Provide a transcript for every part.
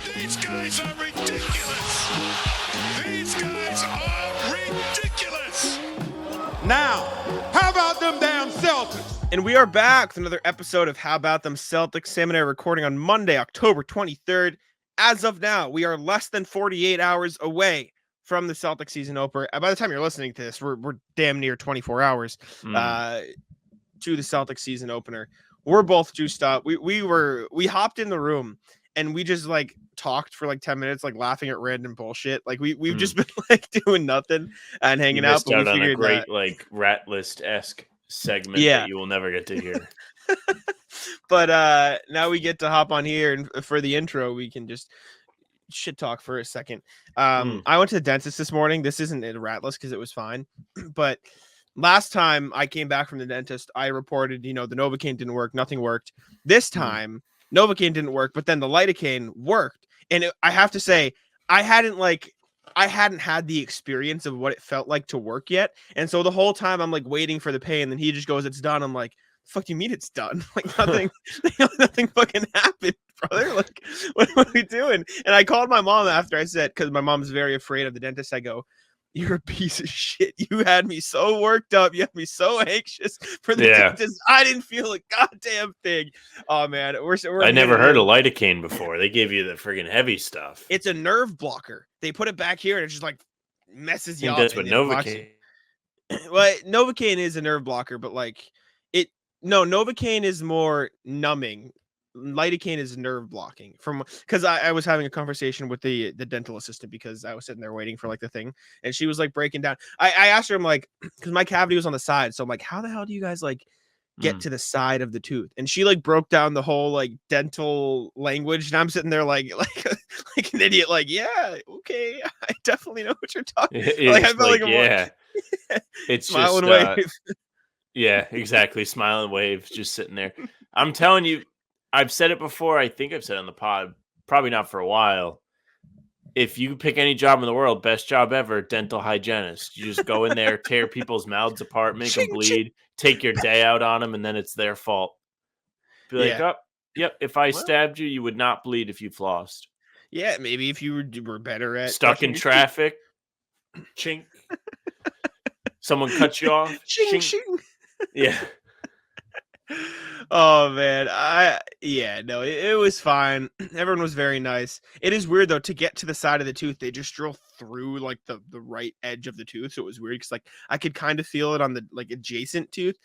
These guys are ridiculous. These guys are ridiculous. Now, how about them damn Celtics? And we are back with another episode of How About Them Celtics. Sam and I are recording on Monday, October 23rd. As of now, we are less than 48 hours away from the Celtics season opener. By the time you're listening to this, we're damn near 24 hours to the Celtics season opener. We're both juiced up. We hopped in the room and we just like talked for like 10 minutes, like laughing at random bullshit. Like we've just been like doing nothing and hanging out. But out on a great like rat list-esque segment that you will never get to hear. But now we get to hop on here, and for the intro, we can just shit talk for a second. I went to the dentist this morning. This isn't a rat list because it was fine, but last time I came back from the dentist, I reported, the Novocaine didn't work. Nothing worked. This time, Novocaine didn't work, but then the lidocaine worked. And I have to say, I hadn't had the experience of what it felt like to work yet. And so the whole time I'm like waiting for the pain. And then he just goes, "It's done." I'm like, "Fuck do you mean it's done?" Like nothing fucking happened, brother. Like, what are we doing? And I called my mom after I said, because my mom's very afraid of the dentist. I go, "You're a piece of shit. You had me so worked up. You had me so anxious for the dentist. I didn't feel a goddamn thing." Oh man, I never heard of lidocaine before. They gave you the friggin' heavy stuff. It's a nerve blocker. They put it back here and it just like messes you up. That's what Novocaine. Well, Novocaine is a nerve blocker, but Novocaine is more numbing. Lidocaine is nerve blocking. Because I was having a conversation with the dental assistant because I was sitting there waiting for like the thing, and she was like breaking down. I asked her, I'm like, because my cavity was on the side, so I'm like, how the hell do you guys like get to the side of the tooth? And she like broke down the whole like dental language, and I'm sitting there like an idiot, like, yeah, okay, I definitely know what you're talking. Like I felt like it's smile just and wave. Yeah, exactly. Smile and wave, just sitting there. I'm telling you, I've said it before. I think I've said it on the pod, probably not for a while. If you pick any job in the world, best job ever, dental hygienist. You just go in there, tear people's mouths apart, make them bleed, take your day out on them, and then it's their fault. Be like, oh, yep, if I stabbed you, you would not bleed if you flossed. Yeah, maybe if you were better at stuck in traffic, chink. Someone cut you off, ching, ching. Yeah. Oh man, it was fine. Everyone was very nice. It is weird though, to get to the side of the tooth, they just drill through like the right edge of the tooth, so it was weird because like I could kind of feel it on the like adjacent tooth.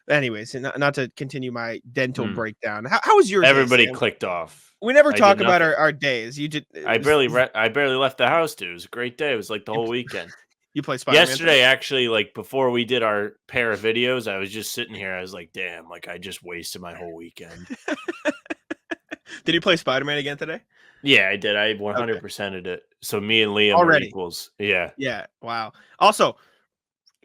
Anyways, not to continue my dental breakdown. How was your everybody day, clicked off? We never talk about our days. You did. I barely left the house, dude. It was a great day. It was like the whole weekend. You play Spider-Man yesterday, actually, like before we did our pair of videos, I was just sitting here. I was like, damn, like I just wasted my whole weekend. Did you play Spider-Man again today? Yeah, I did. I 100%ed it. So me and Liam are equals. Yeah. Yeah. Wow. Also,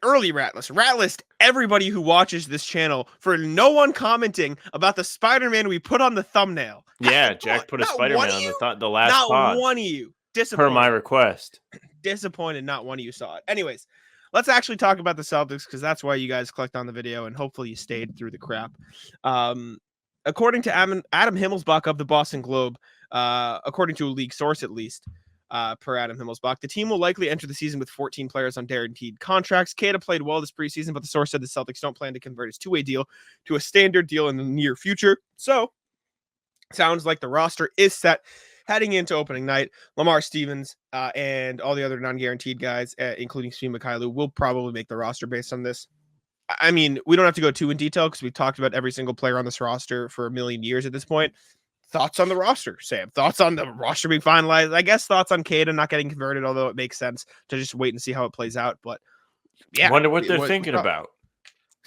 early rat list. Everybody who watches this channel, for no one commenting about the Spider-Man we put on the thumbnail. Yeah, Jack put a Spider-Man on the last pod. Not one of you. Disappointed. Per my request. Disappointed not one of you saw it. Anyways, let's actually talk about the Celtics because that's why you guys clicked on the video and hopefully you stayed through the crap. According to Adam Himmelsbach of the Boston Globe, according to a league source at least, per Adam Himmelsbach, the team will likely enter the season with 14 players on guaranteed contracts. Kata played well this preseason, but the source said the Celtics don't plan to convert his two-way deal to a standard deal in the near future. So, sounds like the roster is set heading into opening night. Lamar Stevens and all the other non-guaranteed guys, including Svi Mykhailiuk, will probably make the roster based on this. I mean, we don't have to go too in detail because we've talked about every single player on this roster for a million years at this point. Thoughts on the roster, Sam? Thoughts on the roster being finalized? I guess thoughts on Kata not getting converted, although it makes sense to just wait and see how it plays out. But yeah, wonder what they're thinking about.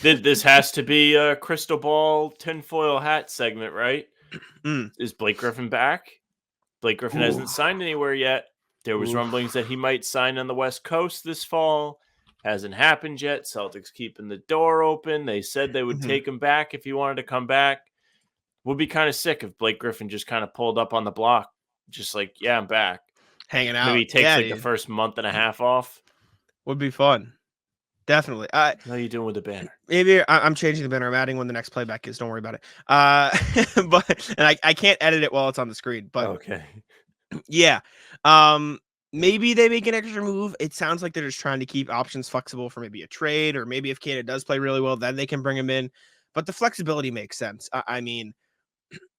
This has to be a crystal ball tinfoil hat segment, right? Is Blake Griffin back? Blake Griffin hasn't signed anywhere yet. There was rumblings that he might sign on the West Coast this fall. Hasn't happened yet. Celtics keeping the door open. They said they would take him back if he wanted to come back. Would be kind of sick if Blake Griffin just kind of pulled up on the block. Just like, yeah, I'm back. Hanging out. Maybe he takes the first month and a half off. Would be fun. Definitely. How are you doing with the banner? Maybe I'm changing the banner. I'm adding when the next playback is. Don't worry about it. But I can't edit it while it's on the screen. But okay. Yeah. Maybe they make an extra move. It sounds like they're just trying to keep options flexible for maybe a trade, or maybe if Kata does play really well, then they can bring him in. But the flexibility makes sense. I mean,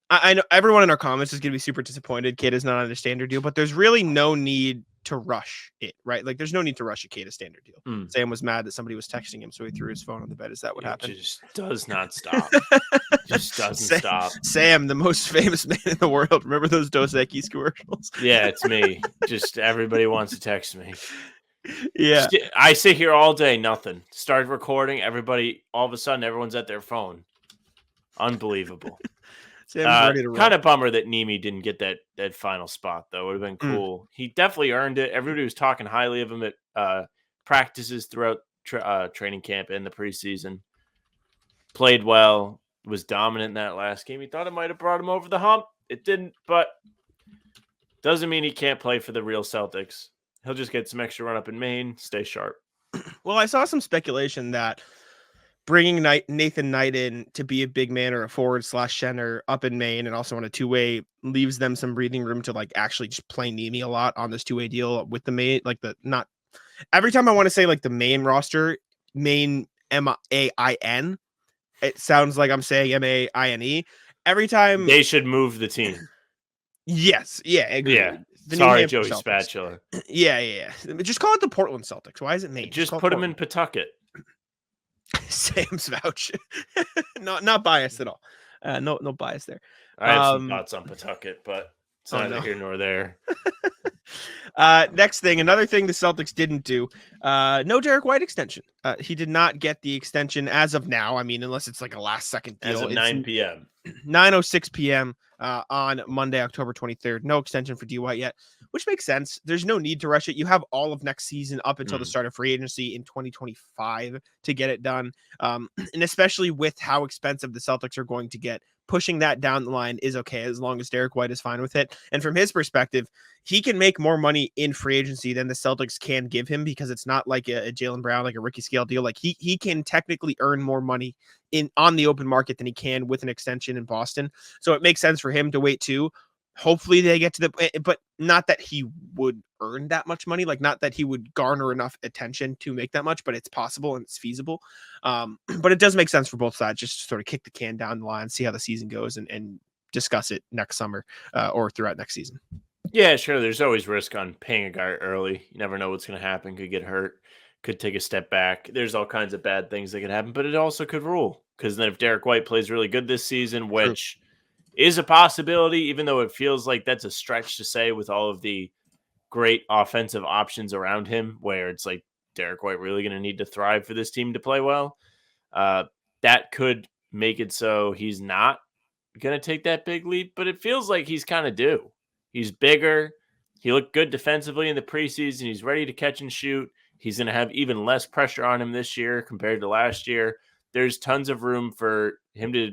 I know everyone in our comments is going to be super disappointed. Kata's not on a standard deal, but there's really no need to rush it, right? Like, there's no need to rush a Kata standard deal. Sam was mad that somebody was texting him, so he threw his phone on the bed. Is that what happened? It just does not stop. Just doesn't stop. Sam, the most famous man in the world. Remember those Dos Equis commercials? Yeah, it's me. Just everybody wants to text me. Yeah. I sit here all day, nothing. Start recording, everybody, all of a sudden, everyone's at their phone. Unbelievable. Sam's ready to run. Kind of bummer that Nemi didn't get that final spot, though. It would have been cool. He definitely earned it. Everybody was talking highly of him at practices throughout training camp and the preseason. Played well, was dominant in that last game. He thought it might have brought him over the hump. It didn't, but doesn't mean he can't play for the real Celtics. He'll just get some extra run up in Maine, stay sharp. Well, I saw some speculation that bringing Nathan Knight in to be a big man or a forward / center up in Maine and also on a two-way leaves them some breathing room to like actually just play Nemi a lot on this two-way deal with the Maine. Like not every time I want to say like the main roster, Maine MAIN, it sounds like I'm saying MAINE. Every time they should move the team. Yes. Yeah. Agreed. Yeah. The Sorry, Joey Spatula. Yeah. Just call it the Portland Celtics. Why is it Maine? Just put them in Pawtucket. Sam's vouch. not biased at all. No bias there. I have some thoughts on Pawtucket, but it's neither here nor there. Next thing, another thing the Celtics didn't do. No Derrick White extension. He did not get the extension as of now. I mean, unless it's like a last second deal. As of 9 p.m. 9:06 p.m. On Monday, October 23rd. No extension for D White yet, which makes sense. There's no need to rush it. You have all of next season up until the start of free agency in 2025 to get it done. And especially with how expensive the Celtics are going to get, pushing that down the line is okay as long as Derrick White is fine with it. And from his perspective, he can make more money in free agency than the Celtics can give him because it's not like a Jaylen Brown, like a rookie scale deal. Like he can technically earn more money on the open market than he can with an extension in Boston. So it makes sense for him to wait too. Hopefully they get to but not that he would earn that much money, like not that he would garner enough attention to make that much, but it's possible and it's feasible. But it does make sense for both sides just to sort of kick the can down the line, see how the season goes and discuss it next summer or throughout next season. Yeah, sure. There's always risk on paying a guy early. You never know what's going to happen. Could get hurt, could take a step back. There's all kinds of bad things that could happen, but it also could rule. Because then if Derrick White plays really good this season, which is a possibility, even though it feels like that's a stretch to say with all of the great offensive options around him, where it's like Derrick White really going to need to thrive for this team to play well, that could make it so he's not going to take that big leap, but it feels like he's kind of due. He's bigger. He looked good defensively in the preseason. He's ready to catch and shoot. He's going to have even less pressure on him this year compared to last year. There's tons of room for him to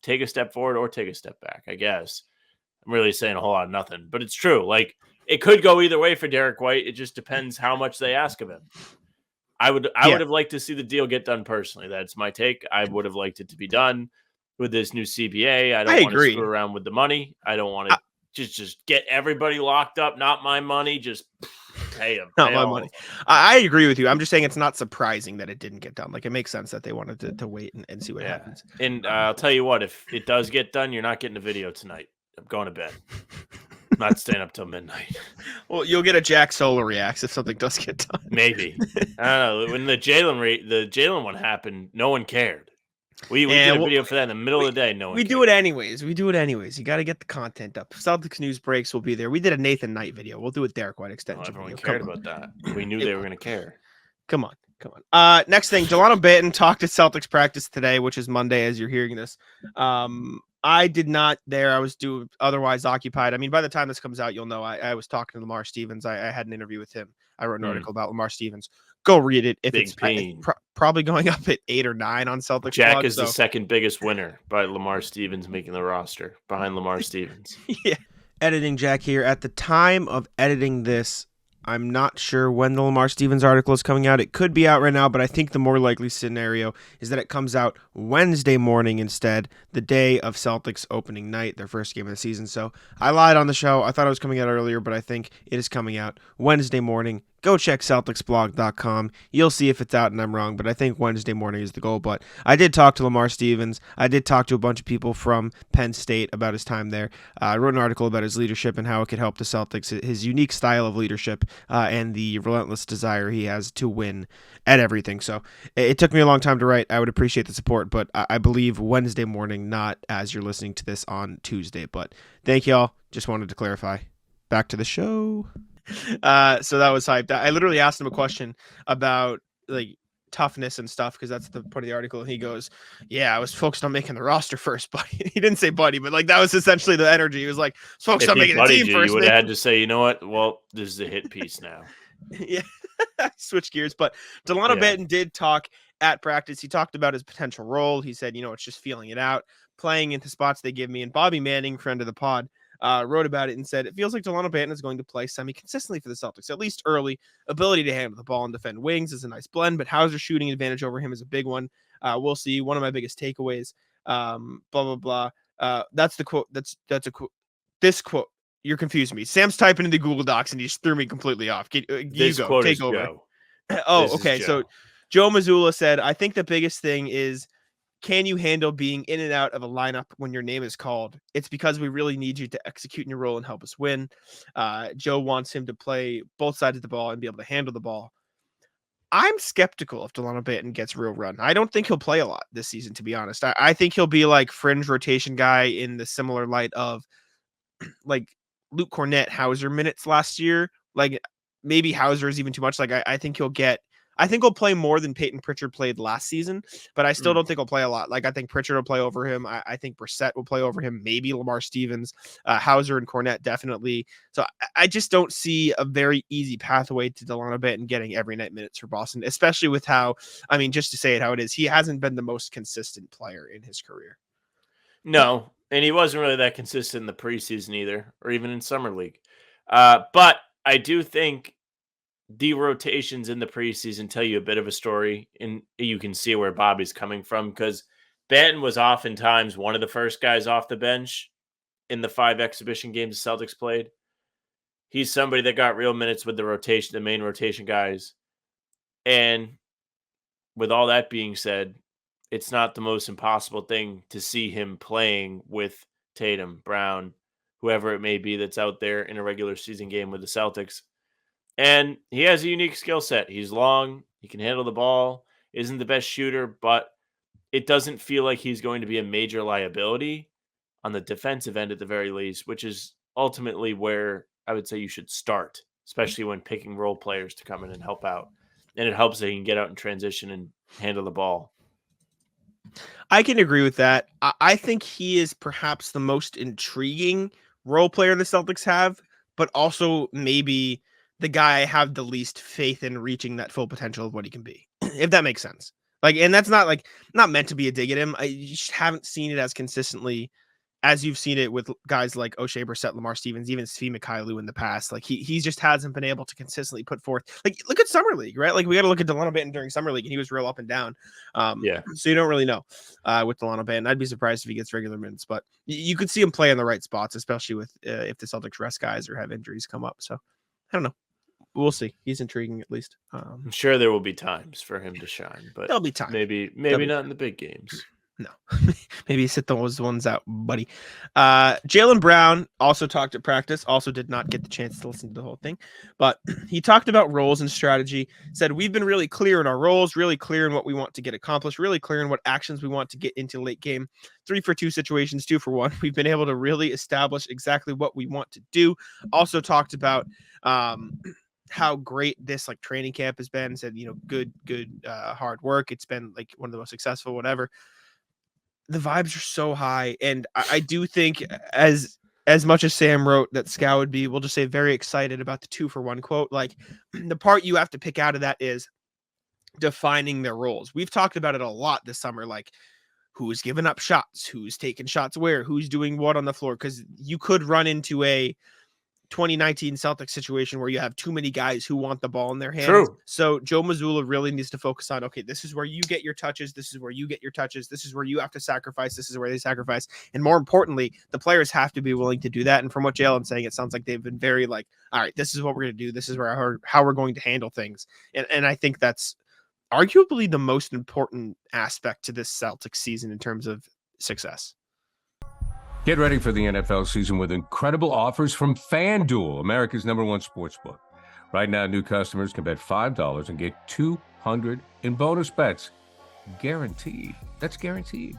take a step forward or take a step back, I guess. I'm really saying a whole lot of nothing, but it's true. Like, it could go either way for Derrick White. It just depends how much they ask of him. I would have liked to see the deal get done personally. That's my take. I would have liked it to be done with this new CBA. I don't want to screw around with the money. I don't want to just get everybody locked up. Not my money. Just pay them. Not my money. I agree with you. I'm just saying it's not surprising that it didn't get done. Like, it makes sense that they wanted to wait and see what happens. And I'll tell you what, if it does get done, you're not getting a video tonight. I'm going to bed. I'm not staying up till midnight. Well, you'll get a Jack Solo reacts if something does get done. Maybe. I don't know. When the Jaylen one happened, no one cared. We did a video for that in the middle of the day. No one. We do it anyways. You got to get the content up. Celtics news breaks will be there. We did a Nathan Knight video. We'll do a Derrick White extension. Everyone cared about that. We knew they were going to care. Come on. Next thing, Dalano Banton talked to Celtics practice today, which is Monday as you're hearing this. I did not there. I was otherwise occupied. I mean, by the time this comes out, you'll know I was talking to Lamar Stevens. I had an interview with him. I wrote an article about Lamar Stevens. Go read it. If it's probably going up at 8 or 9 on Celtics. Jack blog, is the second biggest winner by Lamar Stevens making the roster behind Lamar Stevens. Yeah. Editing Jack here. At the time of editing this, I'm not sure when the Lamar Stevens article is coming out. It could be out right now, but I think the more likely scenario is that it comes out Wednesday morning instead, the day of Celtics opening night, their first game of the season. So I lied on the show. I thought it was coming out earlier, but I think it is coming out Wednesday morning. Go check CelticsBlog.com. You'll see if it's out and I'm wrong, but I think Wednesday morning is the goal. But I did talk to Lamar Stevens. I did talk to a bunch of people from Penn State about his time there. I wrote an article about his leadership and how it could help the Celtics, his unique style of leadership, and the relentless desire he has to win at everything. So it took me a long time to write. I would appreciate the support, but I believe Wednesday morning, not as you're listening to this on Tuesday. But thank y'all. Just wanted to clarify. Back to the show. So that was hyped. I literally asked him a question about like toughness and stuff because that's the part of the article. And he goes, "Yeah, I was focused on making the roster first, but he didn't say buddy, but like that was essentially the energy. He was like, focused on making the team first." You would have had to say, you know what? Well, this is a hit piece now. Yeah, switch gears. But Dalano Banton did talk at practice. He talked about his potential role. He said, it's just feeling it out, playing into spots they give me. And Bobby Manning, friend of the pod, wrote about it and said, it feels like Dalano Banton is going to play semi-consistently for the Celtics, at least early. Ability to handle the ball and defend wings is a nice blend, but Hauser's shooting advantage over him is a big one. We'll see. One of my biggest takeaways, blah, blah, blah. That's the quote. That's a quote. This quote, you're confusing me. Sam's typing in the Google Docs and he just threw me completely off. You go, take over. Joe. Oh, okay. So Joe Mazzulla said, I think the biggest thing is, can you handle being in and out of a lineup when your name is called? It's because we really need you to execute in your role and help us win. Joe wants him to play both sides of the ball and be able to handle the ball. I'm skeptical if Dalano Banton gets real run. I don't think he'll play a lot this season, to be honest. I think he'll be like fringe rotation guy in the similar light of like Luke Cornett, Hauser minutes last year. Like maybe Hauser is even too much. Like I think he'll play more than Peyton Pritchard played last season, but I still don't think he'll play a lot. Like I think Pritchard will play over him. I think Brissett will play over him. Maybe Lamar Stevens, Hauser and Cornett definitely. So I just don't see a very easy pathway to Dalano Banton getting every night minutes for Boston, especially with how, just to say it how it is, he hasn't been the most consistent player in his career. No, and he wasn't really that consistent in the preseason either, or even in summer league. But I do think the rotations in the preseason tell you a bit of a story, and you can see where Bobby's coming from because Banton was oftentimes one of the first guys off the bench in the 5 exhibition games the Celtics played. He's somebody that got real minutes with the main rotation guys. And with all that being said, it's not the most impossible thing to see him playing with Tatum, Brown, whoever it may be that's out there in a regular season game with the Celtics. And he has a unique skill set. He's long. He can handle the ball. Isn't the best shooter, but it doesn't feel like he's going to be a major liability on the defensive end at the very least, which is ultimately where I would say you should start, especially when picking role players to come in and help out. And it helps that he can get out in transition and handle the ball. I can agree with that. I think he is perhaps the most intriguing role player the Celtics have, but also maybe the guy I have the least faith in reaching that full potential of what he can be, if that makes sense. Like, and that's not meant to be a dig at him. I just haven't seen it as consistently as you've seen it with guys like O'Shea Brissett, Lamar Stevens, even Svi Mykhailiuk in the past. Like he just hasn't been able to consistently put forth. Like look at Summer League, right? Like we got to look at Dalano Banton during Summer League, and he was real up and down. So you don't really know with Dalano Banton. I'd be surprised if he gets regular minutes, but you could see him play in the right spots, especially with if the Celtics rest guys or have injuries come up. So I don't know. We'll see. He's intriguing at least. I'm sure there will be times for him to shine, but there'll be time. Maybe not in the big games. No, maybe sit those ones out, buddy. Jaylen Brown also talked at practice, also did not get the chance to listen to the whole thing, but he talked about roles and strategy, said we've been really clear in our roles, really clear in what we want to get accomplished, really clear in what actions we want to get into late game, 3-for-2 situations, 2-for-1. We've been able to really establish exactly what we want to do. Also talked about how great this like training camp has been, said, good hard work. It's been like one of the most successful, whatever. The vibes are so high. And I do think as much as Sam wrote that Scow would be, we'll just say very excited about the 2-for-1 quote. Like the part you have to pick out of that is defining their roles. We've talked about it a lot this summer, like who's giving up shots, who's taking shots where, who's doing what on the floor. Cause you could run into a 2019 Celtics situation where you have too many guys who want the ball in their hands. True. So Joe Mazzulla really needs to focus on, okay, this is where you get your touches. This is where you get your touches. This is where you have to sacrifice. This is where they sacrifice. And more importantly, the players have to be willing to do that. And from what Jaylen's saying, it sounds like they've been very like, all right, this is what we're going to do. This is how we're going to handle things. And I think that's arguably the most important aspect to this Celtics season in terms of success. Get ready for the NFL season with incredible offers from FanDuel, America's #1 sportsbook. Right now, new customers can bet $5 and get $200 in bonus bets. Guaranteed. That's guaranteed.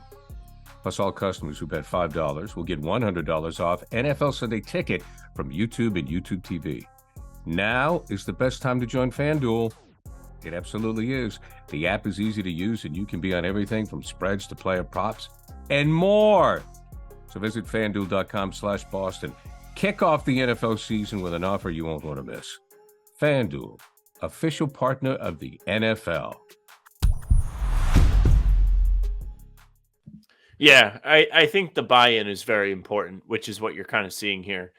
Plus, all customers who bet $5 will get $100 off NFL Sunday Ticket from YouTube and YouTube TV. Now is the best time to join FanDuel. It absolutely is. The app is easy to use, and you can be on everything from spreads to player props and more. So visit FanDuel.com/Boston. Kick off the NFL season with an offer you won't want to miss. FanDuel, official partner of the NFL. Yeah, I think the buy-in is very important, which is what you're kind of seeing here.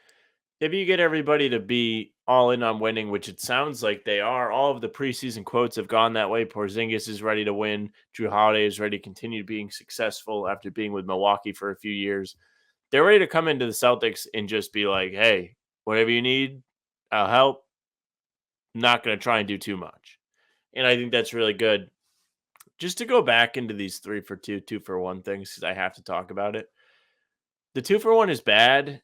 If you get everybody to be all in on winning, which it sounds like they are, all of the preseason quotes have gone that way. Porzingis is ready to win. Drew Holiday is ready to continue being successful after being with Milwaukee for a few years. They're ready to come into the Celtics and just be like, hey, whatever you need, I'll help. I'm not going to try and do too much. And I think that's really good. Just to go back into these 3-for-2, 2-for-1 things, because I have to talk about it. The 2-for-1 is bad.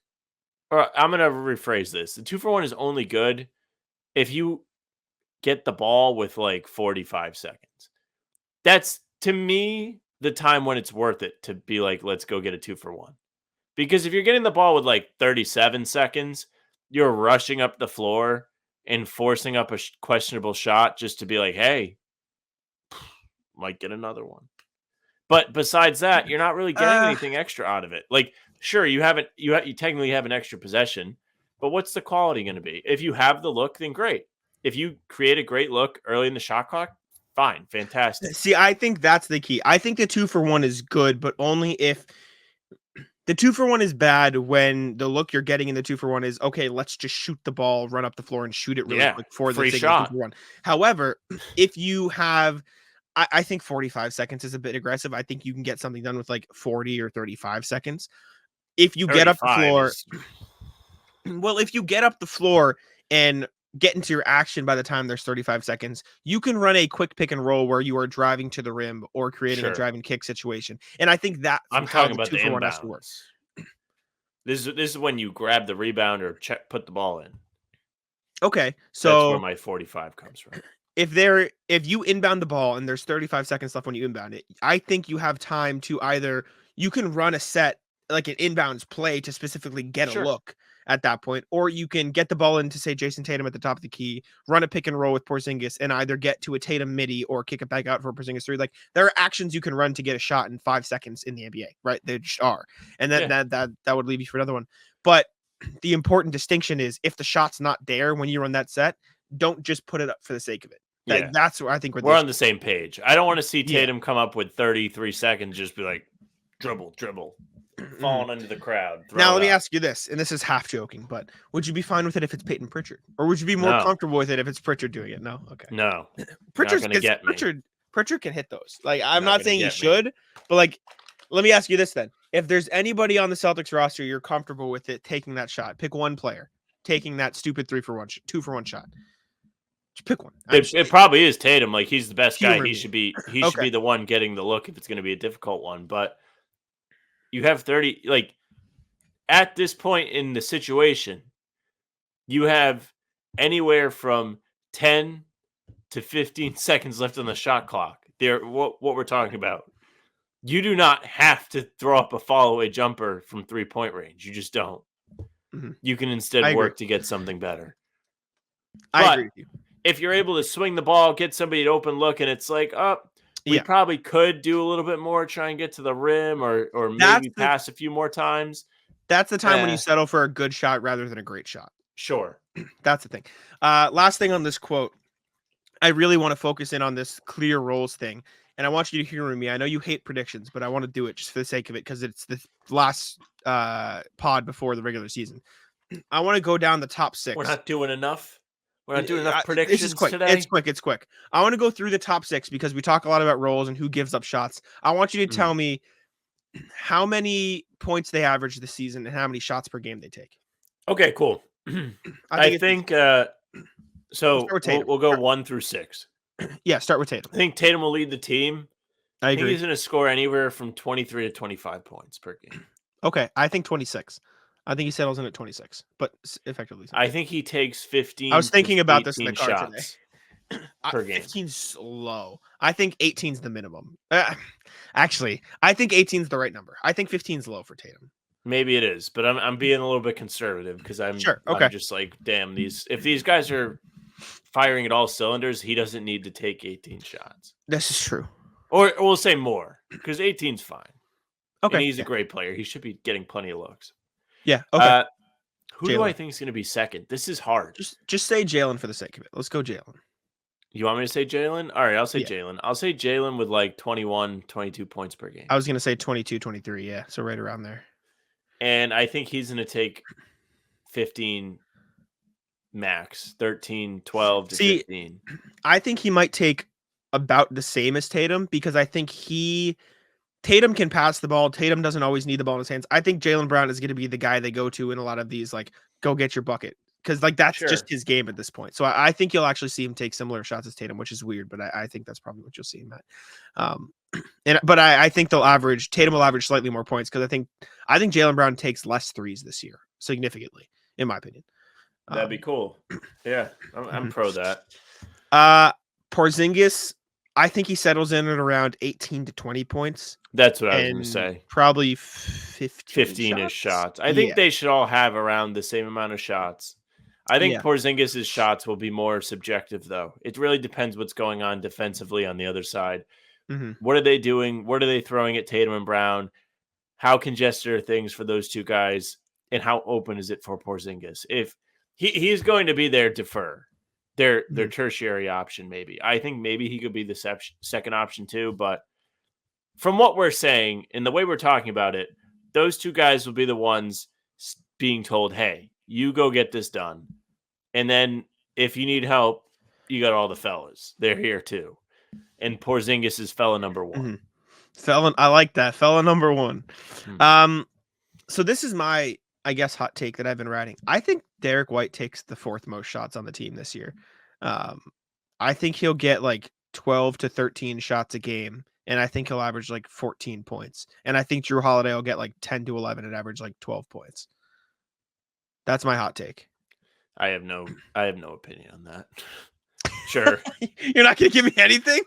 Or I'm going to rephrase this. The 2-for-1 is only good if you get the ball with like 45 seconds. That's, to me, the time when it's worth it to be like, let's go get a 2-for-1. Because if you're getting the ball with like 37 seconds, you're rushing up the floor and forcing up a questionable shot just to be like, hey, might get another one. But besides that, you're not really getting anything extra out of it. Like, sure, you technically have an extra possession, but what's the quality going to be? If you have the look, then great. If you create a great look early in the shot clock, fine, fantastic. See, I think that's the key. I think the 2-for-1 is good, but only if the 2-for-1 is bad when the look you're getting in the 2-for-1 is, okay, let's just shoot the ball, run up the floor and shoot it really quick for the free shot. 2-for-1. However, if you have, I think 45 seconds is a bit aggressive. I think you can get something done with like 40 or 35 seconds. If you get up the floor, well, if you get up the floor and get into your action by the time there's 35 seconds, you can run a quick pick and roll where you are driving to the rim or creating a driving kick situation. And I think that I'm talking about the 2-for-1 has to work. This is when you grab the rebound or put the ball in. Okay, so that's where my 45 comes from. If you inbound the ball and there's 35 seconds left when you inbound it, I think you have time to either you can run a set like an inbounds play to specifically get a look at that point, or you can get the ball into, say, Jayson Tatum at the top of the key, run a pick and roll with Porzingis, and either get to a Tatum midi or kick it back out for a Porzingis 3. Like, there are actions you can run to get a shot in 5 seconds in the NBA, right? They just are, and that would leave you for another one. But the important distinction is if the shot's not there when you run that set, don't just put it up for the sake of it. That's where I think we're on the same page. I don't want to see Tatum come up with 33 seconds, just be like, dribble, falling into the crowd. Now, let me ask you this, and this is half joking, but would you be fine with it if it's Peyton Pritchard? Or would you be more comfortable with it if it's Pritchard doing it? No? Okay. No. Pritchard can hit those. Like, I'm not saying he should, but like, let me ask you this then. If there's anybody on the Celtics roster you're comfortable with it taking that shot, pick one player taking that stupid 2-for-1 shot. Just pick one. It probably is Tatum. Like, he's the best guy. He should be the one getting the look if it's going to be a difficult one. But you have 30, like, at this point in the situation, you have anywhere from 10 to 15 seconds left on the shot clock. What we're talking about. You do not have to throw up a follow-away jumper from 3-point range. You just don't. Mm-hmm. You can instead work to get something better. I agree with you. If you're able to swing the ball, get somebody an open look, and it's like, we probably could do a little bit more, try and get to the rim or maybe pass a few more times. That's the time when you settle for a good shot rather than a great shot. Sure. That's the thing. Last thing on this quote. I really want to focus in on this clear roles thing. And I want you to humor me. I know you hate predictions, but I want to do it just for the sake of it because it's the last pod before the regular season. I want to go down the top 6. We're not doing enough. We're not doing enough This predictions is quick. today. It's quick. I want to go through the top 6 because we talk a lot about roles and who gives up shots. I want you to tell me how many points they average this season and how many shots per game they take. Okay, cool. I think so. We'll go 1 through 6. Yeah, start with Tatum. I think Tatum will lead the team. I think agree. he's going to score anywhere from 23 to 25 points per game. Okay, I think 26. I think he settles in at 26, but effectively. I think he takes 15. I was thinking about this in the car shots today. Per game. 15's low. I think 18's the minimum. Actually, I think 18's the right number. I think 15's low for Tatum. Maybe it is, but I'm being a little bit conservative because I'm just like, damn, if these guys are firing at all cylinders, he doesn't need to take 18 shots. This is true. Or we'll say more because 18's fine. Okay. And he's a great player. He should be getting plenty of looks. Yeah. Okay. Who do I think is going to be second? This is hard. Just say Jaylen for the sake of it. Let's go Jaylen. You want me to say Jaylen? All right, I'll say Jaylen. I'll say Jaylen with like 21, 22 points per game. I was going to say 22, 23. Yeah. So right around there. And I think he's going to take 15 max, 13, 12 to 15. I think he might take about the same as Tatum because I think Tatum can pass the ball. Tatum doesn't always need the ball in his hands. I think Jaylen Brown is going to be the guy they go to in a lot of these, like, go get your bucket. Because, like, that's just his game at this point. So I think you'll actually see him take similar shots as Tatum, which is weird, but I think that's probably what you'll see him at. But I think Tatum will average slightly more points because I think Jaylen Brown takes less threes this year, significantly, in my opinion. That'd be cool. Yeah, I'm pro that. Porzingis, I think he settles in at around 18 to 20 points. That's what I was going to say. Probably 15-ish shots. I think they should all have around the same amount of shots. I think Porzingis' shots will be more subjective, though. It really depends what's going on defensively on the other side. Mm-hmm. What are they doing? What are they throwing at Tatum and Brown? How congested are things for those two guys? And how open is it for Porzingis? If he's going to be their defer, their tertiary option, maybe. I think maybe he could be the second option too. But from what we're saying and the way we're talking about it, those two guys will be the ones being told, hey, you go get this done. And then if you need help, you got all the fellas. They're here too. And Porzingis is fella number 1. Mm-hmm. I like that. Fella number 1. Mm-hmm. So this is my, I guess, hot take that I've been writing. I think Derrick White takes the 4th most shots on the team this year. I think he'll get like 12 to 13 shots a game. And I think he'll average like 14 points. And I think Jrue Holiday will get like 10 to 11 and average like 12 points. That's my hot take. I have no opinion on that. Sure. You're not going to give me anything?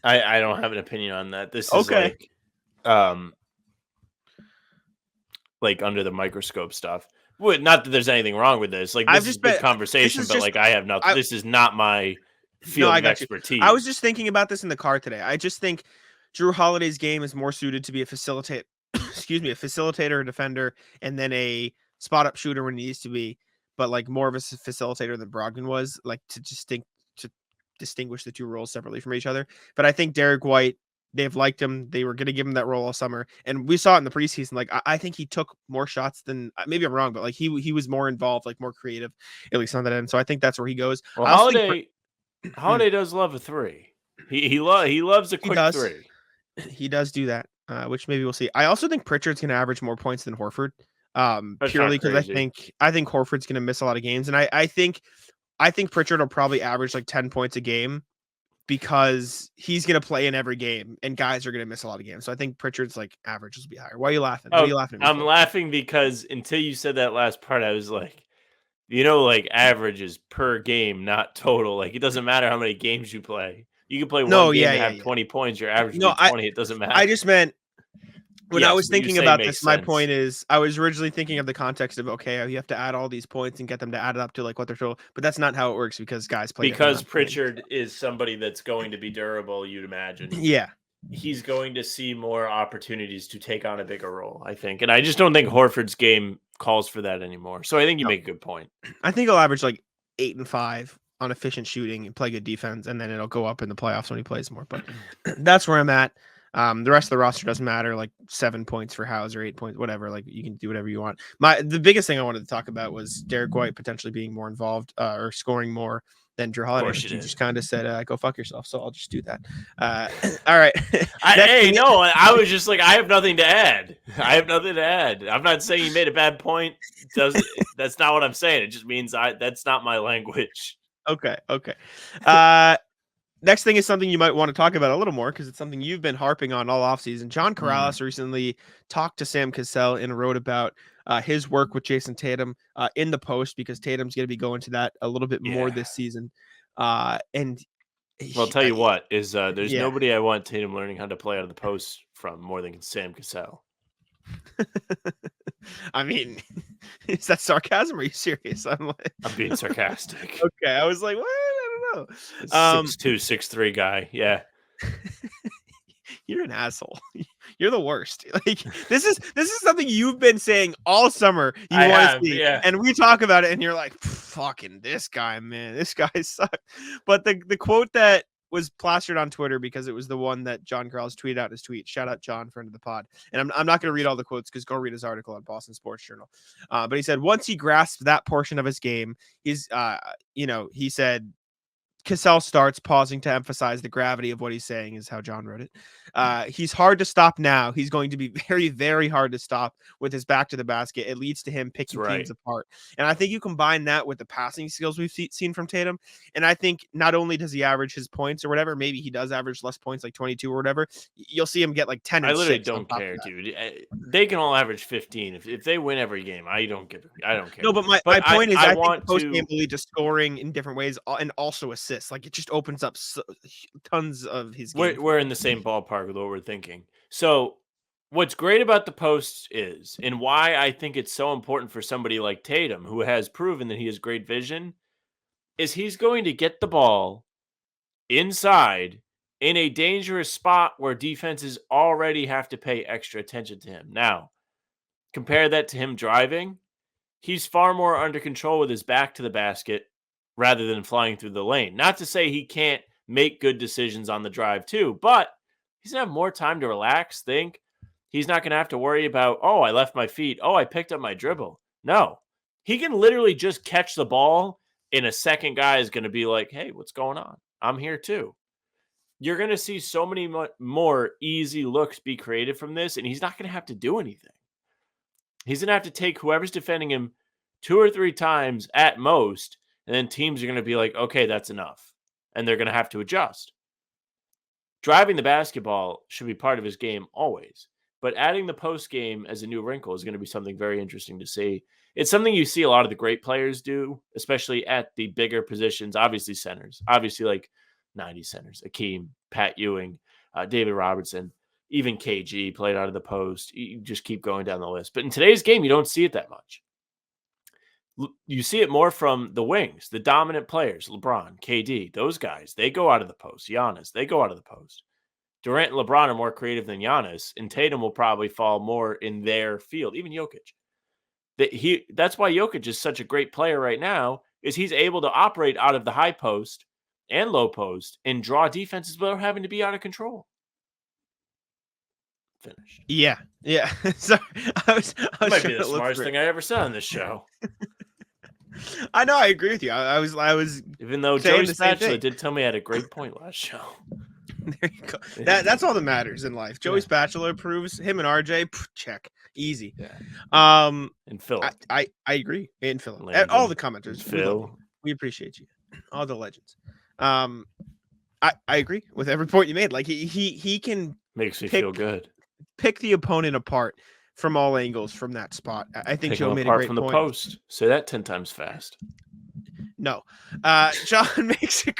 I don't have an opinion on that. This is like under the microscope stuff. Well, not that there's anything wrong with this. Like, this is good conversation, but like I have nothing. This is not my field of expertise. I was just thinking about this in the car today. I just think Jrue Holiday's game is more suited to be a facilitator, a defender, and then a spot up shooter when he needs to be, but like more of a facilitator than Brogdon was, like to distinguish the two roles separately from each other. But I think Derrick White, they've liked him. They were going to give him that role all summer. And we saw it in the preseason. Like, I think he took more shots than, maybe I'm wrong, but like he was more involved, like more creative, at least on that end. So I think that's where he goes. Well, Holiday does love a 3. He loves a quick 3. He does do that, which maybe we'll see. I also think Pritchard's going to average more points than Horford, purely because I think Horford's going to miss a lot of games. And I think Pritchard will probably average like 10 points a game because he's going to play in every game and guys are going to miss a lot of games. So I think Pritchard's like average will be higher. Why are you laughing? Why are you laughing at me? I'm laughing because until you said that last part, I was like, like averages per game, not total. Like, it doesn't matter how many games you play. You can play one game and have 20 points. Your average will be 20. It doesn't matter. I just meant when I was thinking about this, my point is I was originally thinking of the context of, okay, you have to add all these points and get them to add it up to like what they're total, but that's not how it works because guys play. Because Pritchard is somebody that's going to be durable, you'd imagine. Yeah. He's going to see more opportunities to take on a bigger role, I think. And I just don't think Horford's game calls for that anymore. So I think you make a good point. I think he'll average like 8 and 5 on efficient shooting and play good defense, and then it'll go up in the playoffs when he plays more. But that's where I'm at. The rest of the roster doesn't matter. Like 7 points for Hauser, 8 points, whatever. Like you can do whatever you want. The biggest thing I wanted to talk about was Derrick White potentially being more involved or scoring more than Drew Holiday. You just kind of said, "Go fuck yourself." So I'll just do that. All right. I was just like, I have nothing to add. I'm not saying you made a bad point. That's not what I'm saying. It just means that's not my language. Okay. Next thing is something you might want to talk about a little more because it's something you've been harping on all offseason. John Karalis recently talked to Sam Cassell and wrote about his work with Jayson Tatum in the post because Tatum's going to be going to that a little bit more this season. I'll tell you what, there's nobody I want Tatum learning how to play out of the post from more than Sam Cassell. I mean, is that sarcasm? Or are you serious? I'm being sarcastic. Okay, I was like, what? I don't know. 6'2", 6'3" guy. Yeah. You're an asshole. You're the worst. Like this is something you've been saying all summer. You want to see, and we talk about it, and you're like, "Fucking this guy, man. This guy sucks." But the quote that was plastered on Twitter because it was the one that John Karalis tweeted out in his tweet. Shout out John, friend of the pod. And I'm not going to read all the quotes because go read his article on Boston Sports Journal. But he said once he grasped that portion of his game, he said. Cassell starts pausing to emphasize the gravity of what he's saying is how John wrote it. He's hard to stop now. He's going to be very, very hard to stop with his back to the basket. It leads to him picking teams apart. And I think you combine that with the passing skills we've seen from Tatum. And I think not only does he average his points or whatever, maybe he does average less points, like 22 or whatever. You'll see him get like 10 and 6. I literally don't care, dude. They can all average 15. If they win every game, I don't care. No, but my point is I think post game will lead to scoring in different ways and also assists. Like it just opens up tons of his game. We're in the same ballpark with what we're thinking. So what's great about the posts is, and why I think it's so important for somebody like Tatum, who has proven that he has great vision, is he's going to get the ball inside in a dangerous spot where defenses already have to pay extra attention to him. Now, compare that to him driving. He's far more under control with his back to the basket rather than flying through the lane. Not to say he can't make good decisions on the drive too, but he's going to have more time to relax, think. He's not going to have to worry about, oh, I left my feet. Oh, I picked up my dribble. No. He can literally just catch the ball, and a second guy is going to be like, hey, what's going on? I'm here too. You're going to see so many more easy looks be created from this, and he's not going to have to do anything. He's going to have to take whoever's defending him 2 or 3 times at most, and then teams are going to be like, okay, that's enough. And they're going to have to adjust. Driving the basketball should be part of his game always. But adding the post game as a new wrinkle is going to be something very interesting to see. It's something you see a lot of the great players do, especially at the bigger positions, obviously centers. Obviously like 90 centers, Akeem, Pat Ewing, David Robertson, even KG played out of the post. You just keep going down the list. But in today's game, you don't see it that much. You see it more from the wings, the dominant players, LeBron, KD, those guys. They go out of the post. Giannis, they go out of the post. Durant and LeBron are more creative than Giannis, and Tatum will probably fall more in their field, even Jokic. That's why Jokic is such a great player right now, is he's able to operate out of the high post and low post and draw defenses without having to be out of control. Finished. Yeah. Sorry, I was might be the smartest thing I ever said on this show. I know, I agree with you. I was even though Joey Spatula did tell me I had a great point last show. There you go. That's all that matters in life. Joey Spatula approves. Him and RJ, check, easy. Yeah. And Phil, I agree. And Phil, Landon, all the commenters, Phil, we appreciate you, all the legends. I agree with every point you made. Like he can makes me feel good. Pick the opponent apart from all angles from that spot. I think Joe made a great from point. The post. Say that 10 times fast. No, John makes a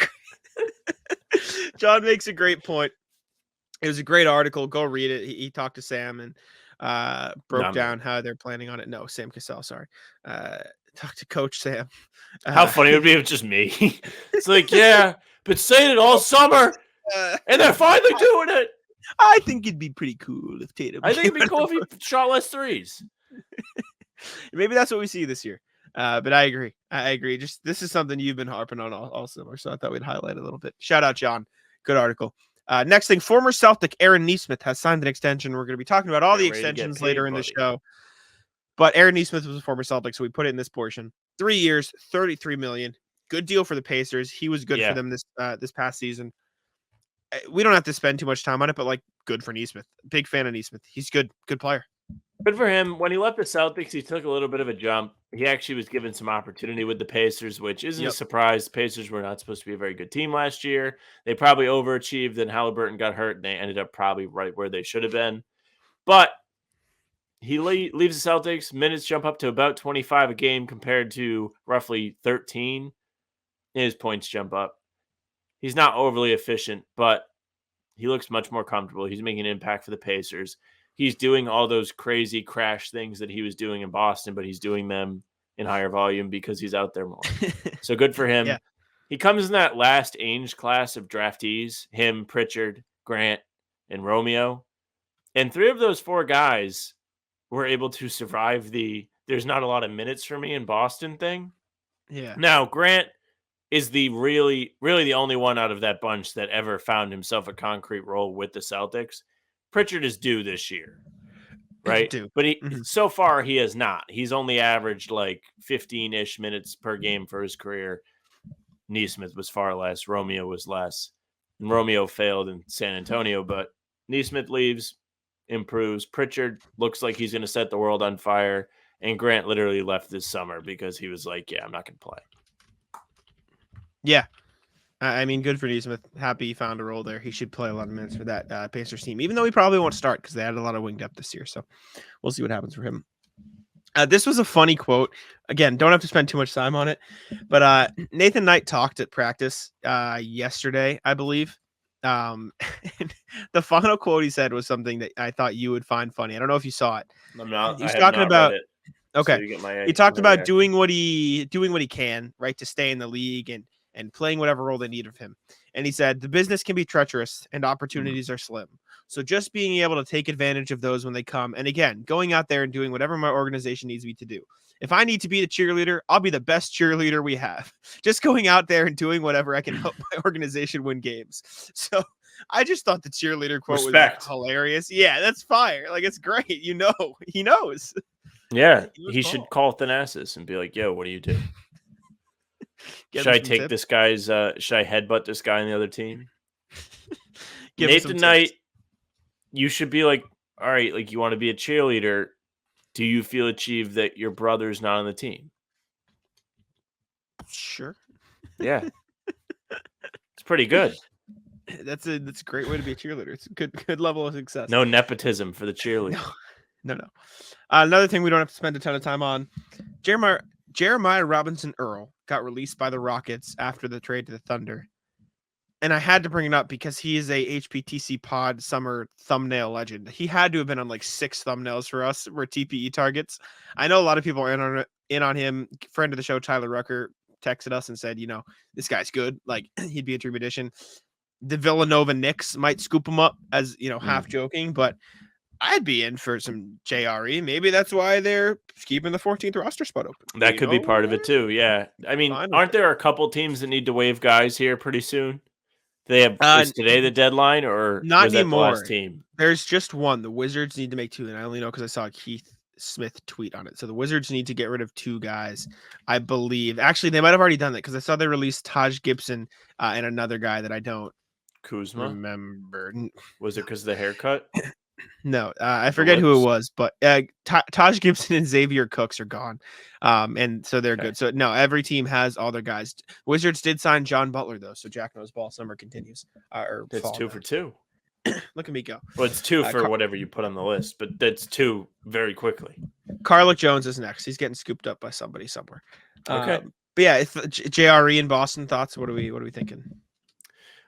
great point. It was a great article. Go read it. He talked to Sam and broke down how they're planning on it. No, Sam Cassell. Sorry. Talked to Coach Sam. How funny it would be if it's just me. It's like, yeah, been saying it all summer, and they're finally doing it. I think it'd be pretty cool if Tatum. I think it'd be cool if he shot less threes. Maybe that's what we see this year. But I agree. Just this is something you've been harping on all summer, so I thought we'd highlight a little bit. Shout out, John. Good article. Next thing, former Celtic Aaron Nesmith has signed an extension. We're going to be talking about all Get the ready to get extensions paid, later in the buddy. show. But Aaron Nesmith was a former Celtic, so we put it in this portion. 3 years, $33 million. Good deal for the Pacers. He was good for them this past season. We don't have to spend too much time on it, but like, good for Nesmith. Big fan of Nesmith. He's good player. Good for him. When he left the Celtics, he took a little bit of a jump. He actually was given some opportunity with the Pacers, which isn't a surprise. The Pacers were not supposed to be a very good team last year. They probably overachieved, and Halliburton got hurt, and they ended up probably right where they should have been. But he leaves the Celtics. Minutes jump up to about 25 a game compared to roughly 13. His points jump up. He's not overly efficient, but he looks much more comfortable. He's making an impact for the Pacers. He's doing all those crazy crash things that he was doing in Boston, but he's doing them in higher volume because he's out there more. So good for him. Yeah. He comes in that last Ainge class of draftees, him, Pritchard, Grant, and Romeo. And 3 of those 4 guys were able to survive the there's not a lot of minutes for me in Boston thing. Yeah. Now, Grant is the really the only one out of that bunch that ever found himself a concrete role with the Celtics. Pritchard is due this year, right? But so far he has not. He's only averaged like 15-ish minutes per game for his career. Nesmith was far less. Romeo was less. And Romeo failed in San Antonio, but Nesmith leaves, improves. Pritchard looks like he's going to set the world on fire. And Grant literally left this summer because he was like, yeah, I'm not going to play. Yeah. I mean, good for Nesmith. Happy he found a role there. He should play a lot of minutes for that Pacers team, even though he probably won't start because they had a lot of wing depth this year. So we'll see what happens for him. This was a funny quote. Again, don't have to spend too much time on it. But Nathan Knight talked at practice yesterday, I believe. And the final quote he said was something that I thought you would find funny. I don't know if you saw it. I'm not. He's talking about read it. Okay. So you get my he talked about reaction. doing what he can, right, to stay in the league and playing whatever role they need of him. And he said, the business can be treacherous and opportunities are slim. So just being able to take advantage of those when they come. And again, going out there and doing whatever my organization needs me to do. If I need to be the cheerleader, I'll be the best cheerleader we have. Just going out there and doing whatever I can help my organization win games. So I just thought the cheerleader quote Respect. was hilarious. Yeah, that's fire. Like, it's great. You know, he knows. Yeah, He was he should bald. call Thanasis and be like, yo, what do you do? Give Should him I some take tips. this guy's should I headbutt this guy on the other team? Give him some Nathan tips. Knight, you should be like, all right, like you want to be a cheerleader. Do you feel achieved that your brother's not on the team? Sure. Yeah. It's pretty good. That's a great way to be a cheerleader. It's a good level of success. No nepotism for the cheerleader. No. Another thing we don't have to spend a ton of time on. Jeremiah Robinson-Earl got released by the Rockets after the trade to the Thunder. And I had to bring it up because he is a HPTC pod summer thumbnail legend. He had to have been on like 6 thumbnails for us were TPE targets. I know a lot of people are in on him. Friend of the show, Tyler Rucker, texted us and said, this guy's good. Like, he'd be a dream addition. The Villanova Knicks might scoop him up as, half joking, but I'd be in for some JRE. Maybe that's why they're keeping the 14th roster spot open. That could be part of it too. Yeah. I mean, aren't there a couple teams that need to waive guys here pretty soon? They have is today the deadline or not was that anymore. the last team? There's just one. The Wizards need to make 2, and I only know because I saw Keith Smith tweet on it. So the Wizards need to get rid of 2 guys, I believe. Actually, they might have already done that because I saw they released Taj Gibson and another guy that I don't Kuzma remember. Was it because of the haircut? No, I forget who it was, but Taj Gibson and Xavier Cooks are gone, and so they're good. So no, every team has all their guys. Wizards did sign John Butler though, so Jack knows ball summer continues. That's 2 for 2. Look at me go. Well, it's 2 for whatever you put on the list, but that's 2 very quickly. Carlick Jones is next. He's getting scooped up by somebody somewhere. Okay, but yeah, if JRE in Boston thoughts. What are we thinking?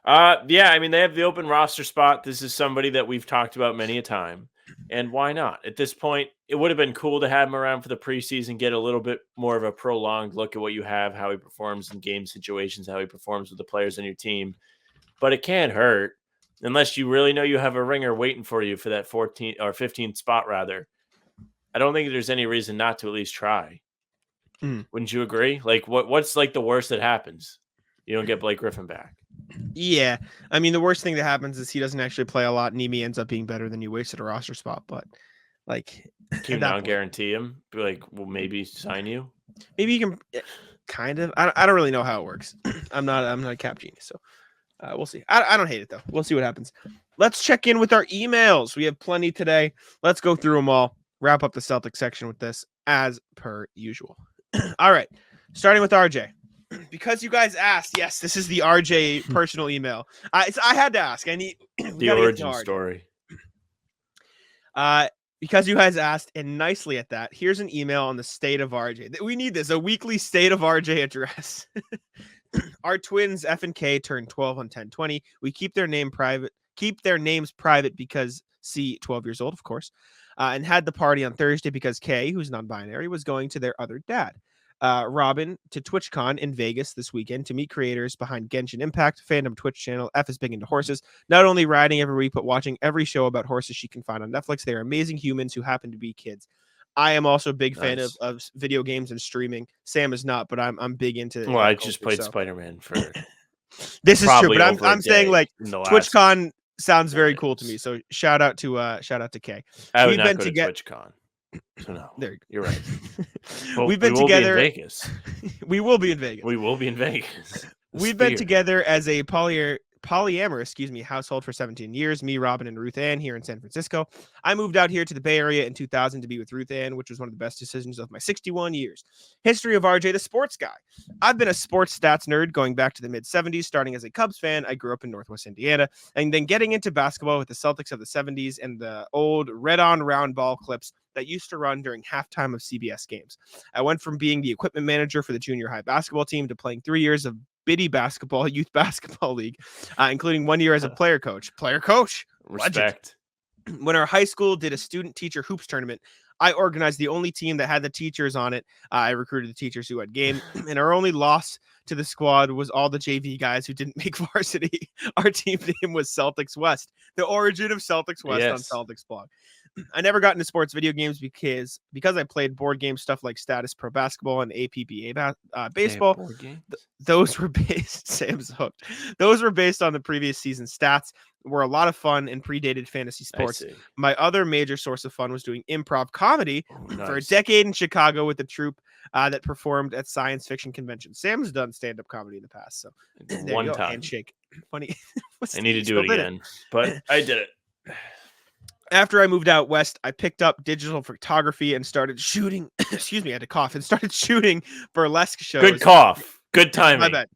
Yeah, I mean, they have the open roster spot. This is somebody that we've talked about many a time. And why not? At this point, it would have been cool to have him around for the preseason, get a little bit more of a prolonged look at what you have, how he performs in game situations, how he performs with the players on your team. But it can't hurt unless you really know you have a ringer waiting for you for that 14th or 15th spot, rather. I don't think there's any reason not to at least try. Wouldn't you agree? Like, what's like the worst that happens? You don't get Blake Griffin back. Yeah, I mean, the worst thing that happens is he doesn't actually play a lot, and Nemi ends up being better than you wasted a roster spot. But like, Can you not guarantee him? Be like, well, maybe sign you. maybe you can kind of. I don't really know how it works. I'm not a cap genius, so we'll see. I don't hate it though. We'll see what happens. Let's check in with our emails. We have plenty today. Let's go through them all. Wrap up the Celtics section with this as per usual. All right, starting with RJ. Because you guys asked, yes, this is the RJ personal email. I had to ask. I need the origin story. Because you guys asked, and nicely at that, here's an email on the state of RJ. We need this, a weekly state of RJ address. Our twins F and K turned 12 on 10/20. We keep their names private because C, 12 years old, of course, and had the party on Thursday because K, who's non-binary, was going to their other dad. Robin to TwitchCon in Vegas this weekend to meet creators behind Genshin Impact, fandom Twitch channel. F is big into horses, not only riding every week, but watching every show about horses she can find on Netflix. They are amazing humans who happen to be kids. I am also a big fan of video games and streaming. Sam is not, but I'm big into. Well, I just played Spider-Man for. This is true, but I'm saying like TwitchCon sounds very cool to me. So shout out to K. I would not go to TwitchCon. So no, there you go. You're right. Well, we've been together. Be in Vegas. We will be in Vegas. We will be in Vegas. We've been together as a polyamorous, household for 17 years. Me, Robin, and Ruth Ann here in San Francisco. I moved out here to the Bay Area in 2000 to be with Ruth Ann, which was one of the best decisions of my 61 years. History of RJ, the sports guy. I've been a sports stats nerd going back to the mid-70s, starting as a Cubs fan. I grew up in Northwest Indiana, and then getting into basketball with the Celtics of the 70s and the old red-on round ball clips that used to run during halftime of CBS games. I went from being the equipment manager for the junior high basketball team to playing 3 years of Biddy basketball, youth basketball league, including 1 year as a player coach. Respect. Legend. When our high school did a student teacher hoops tournament, I organized the only team that had the teachers on it. I recruited the teachers who had game, and our only loss to the squad was all the JV guys who didn't make varsity. Our team name was Celtics West, the origin of Celtics West on Celtics blog. I never got into sports video games because I played board game stuff like Status Pro Basketball and APBA baseball. Those were based. Sam's hooked. Those were based on the previous season stats. Were a lot of fun and predated fantasy sports. My other major source of fun was doing improv comedy for a decade in Chicago with the troupe that performed at science fiction conventions. Sam's done stand-up comedy in the past, so one time. Handshake. Funny. I need to do it again, but I did it. After I moved out west, I picked up digital photography and started shooting. Excuse me, I had to cough and started shooting burlesque shows. Good cough. Good timing. My bad.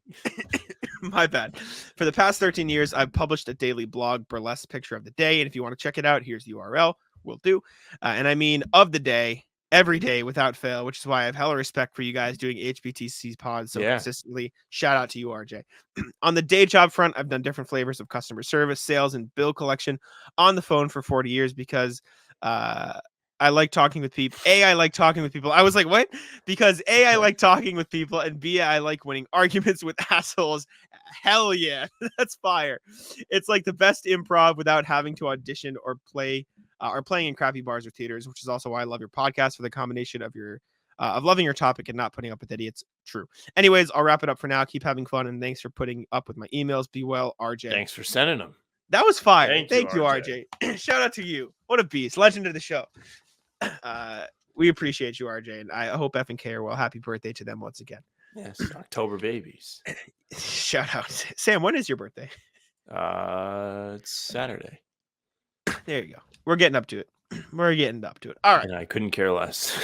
My bad. For the past 13 years, I've published a daily blog, Burlesque Picture of the Day. And if you want to check it out, here's the URL. Will do. And I mean of the day, every day without fail, which is why I have hella respect for you guys doing HBTC pods so consistently. Shout out to you, RJ. On the day job front, I've done different flavors of customer service, sales, and bill collection on the phone for 40 years because I like talking with people. A, I like talking with people. I was like, what? Because A, I like talking with people, and B, I like winning arguments with assholes. Hell yeah. That's fire. It's like the best improv without having to audition or play or playing in crappy bars or theaters, which is also why I love your podcast for the combination of your of loving your topic and not putting up with idiots. True. Anyways, I'll wrap it up for now. Keep having fun, and thanks for putting up with my emails. Be well, RJ. Thanks for sending them. That was fire. Thank you, RJ. Shout out to you. What a beast. Legend of the show. We appreciate you, RJ, and I hope F and K are well. Happy birthday to them once again. Yes, October babies. Shout out. Sam, when is your birthday? It's Saturday. There you go. We're getting up to it. All right. And I couldn't care less.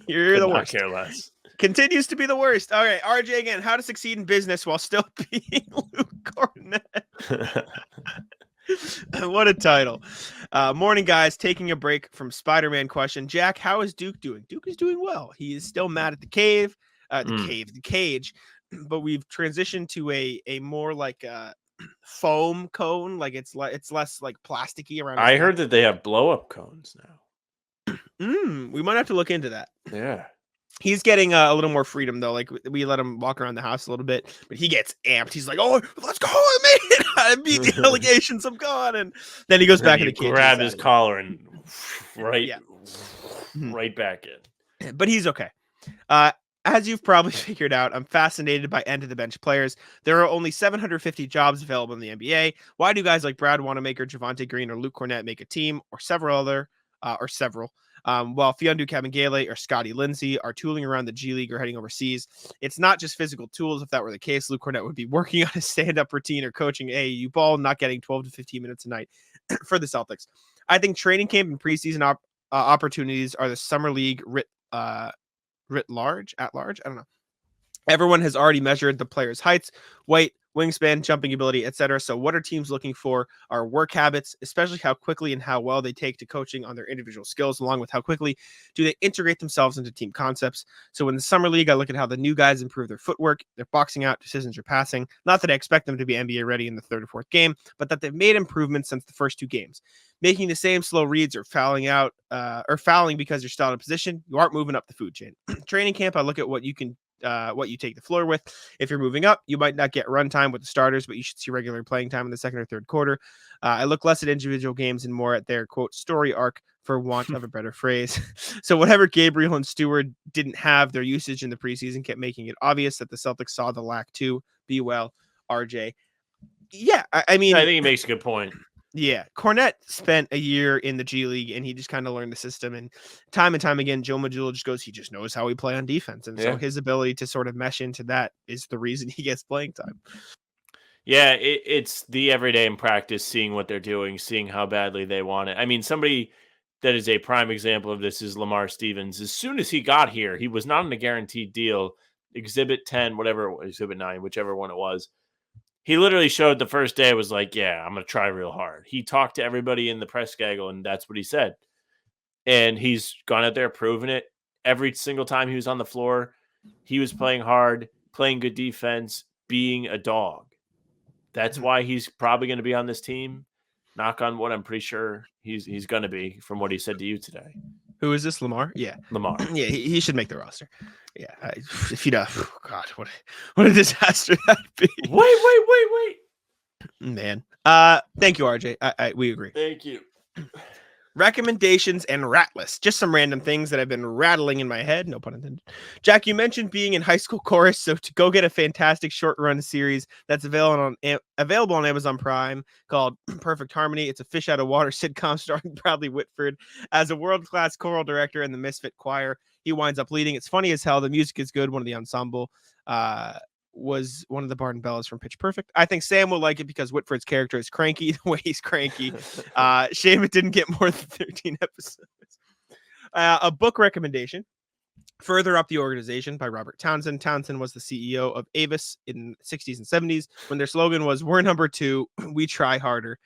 You're the worst. Care less. Continues to be the worst. All right, RJ again. How to succeed in business while still being Luke Cornett. What a title. Morning, guys. Taking a break from Spider-Man question. Jack, how is Duke doing? Duke is doing well. He is still mad at the cage. But we've transitioned to a more like foam cone. Like it's less like plasticky around. I heard that they have blow-up cones now. We might have to look into that. Yeah. He's getting a little more freedom, though. Like, we let him walk around the house a little bit, but he gets amped. He's like, oh, let's go. I made it. I beat the allegations. I'm gone. And then he goes back in the cage. Grab his collar and right back in. But he's okay. As you've probably figured out, I'm fascinated by end-of-the-bench players. There are only 750 jobs available in the NBA. Why do guys like Brad Wanamaker, Javonte Green, or Luke Cornett make a team, or several, while Fiondu Kabengele or Scotty Lindsey are tooling around the G League or heading overseas? It's not just physical tools. If that were the case, Luke Cornett would be working on his stand-up routine or coaching AAU ball, not getting 12 to 15 minutes a night for the Celtics. I think training camp and preseason opportunities are the summer league writ large. I don't know. Everyone has already measured the player's heights, weight, wingspan, jumping ability, etc. So what are teams looking for? Are work habits, especially how quickly and how well they take to coaching on their individual skills, along with how quickly do they integrate themselves into team concepts. So in the summer league, I look at how the new guys improve their footwork, their boxing out, decisions, or passing. Not that I expect them to be NBA ready in the third or fourth game, but that they've made improvements since the first two games. Making the same slow reads or fouling because you're still in a position, you aren't moving up the food chain. Training camp, I look at what you take the floor with. If you're moving up, you might not get run time with the starters, but you should see regular playing time in the second or third quarter. I look less at individual games and more at their, quote, story arc, for want of a better phrase. So whatever Gabriel and Stewart didn't have, their usage in the preseason kept making it obvious that the Celtics saw the lack too. Be well, RJ. Yeah, I mean, I think he makes a good point. Yeah, Cornette spent a year in the G League, and he just kind of learned the system. And time again, Joe Mazzulla just goes, he just knows how we play on defense. And so his ability to sort of mesh into that is the reason he gets playing time. Yeah, it's the everyday in practice, seeing what they're doing, seeing how badly they want it. I mean, somebody that is a prime example of this is Lamar Stevens. As soon as he got here, he was not on a guaranteed deal. Exhibit 10, whatever, Exhibit 9, whichever one it was. He literally showed the first day, was like, yeah, I'm going to try real hard. He talked to everybody in the press gaggle, and that's what he said. And he's gone out there, proven it. Every single time he was on the floor, he was playing hard, playing good defense, being a dog. That's why he's probably going to be on this team. Knock on wood, I'm pretty sure he's going to be, from what he said to you today. Who is this, Lamar? Yeah. Lamar. Yeah, he should make the roster. Yeah. If you God, what a disaster that'd be. Wait. Man. Thank you, RJ. We agree. Thank you. Recommendations and rat lists. Just some random things that have been rattling in my head. No pun intended. Jack, you mentioned being in high school chorus, so to go get a fantastic short run series that's available on Amazon Prime called Perfect Harmony. It's a fish out of water sitcom starring Bradley Whitford as a world-class choral director in the Misfit Choir. He winds up leading. It's funny as hell. The music is good. One of the ensemble was one of the Barton Bellas from Pitch Perfect. I think Sam will like it because Whitford's character is cranky the way he's cranky. Shame it didn't get more than 13 episodes. A book recommendation, Further Up the Organization by Robert Townsend. Townsend was the CEO of Avis in the 60s and 70s when their slogan was, "We're number two, we try harder."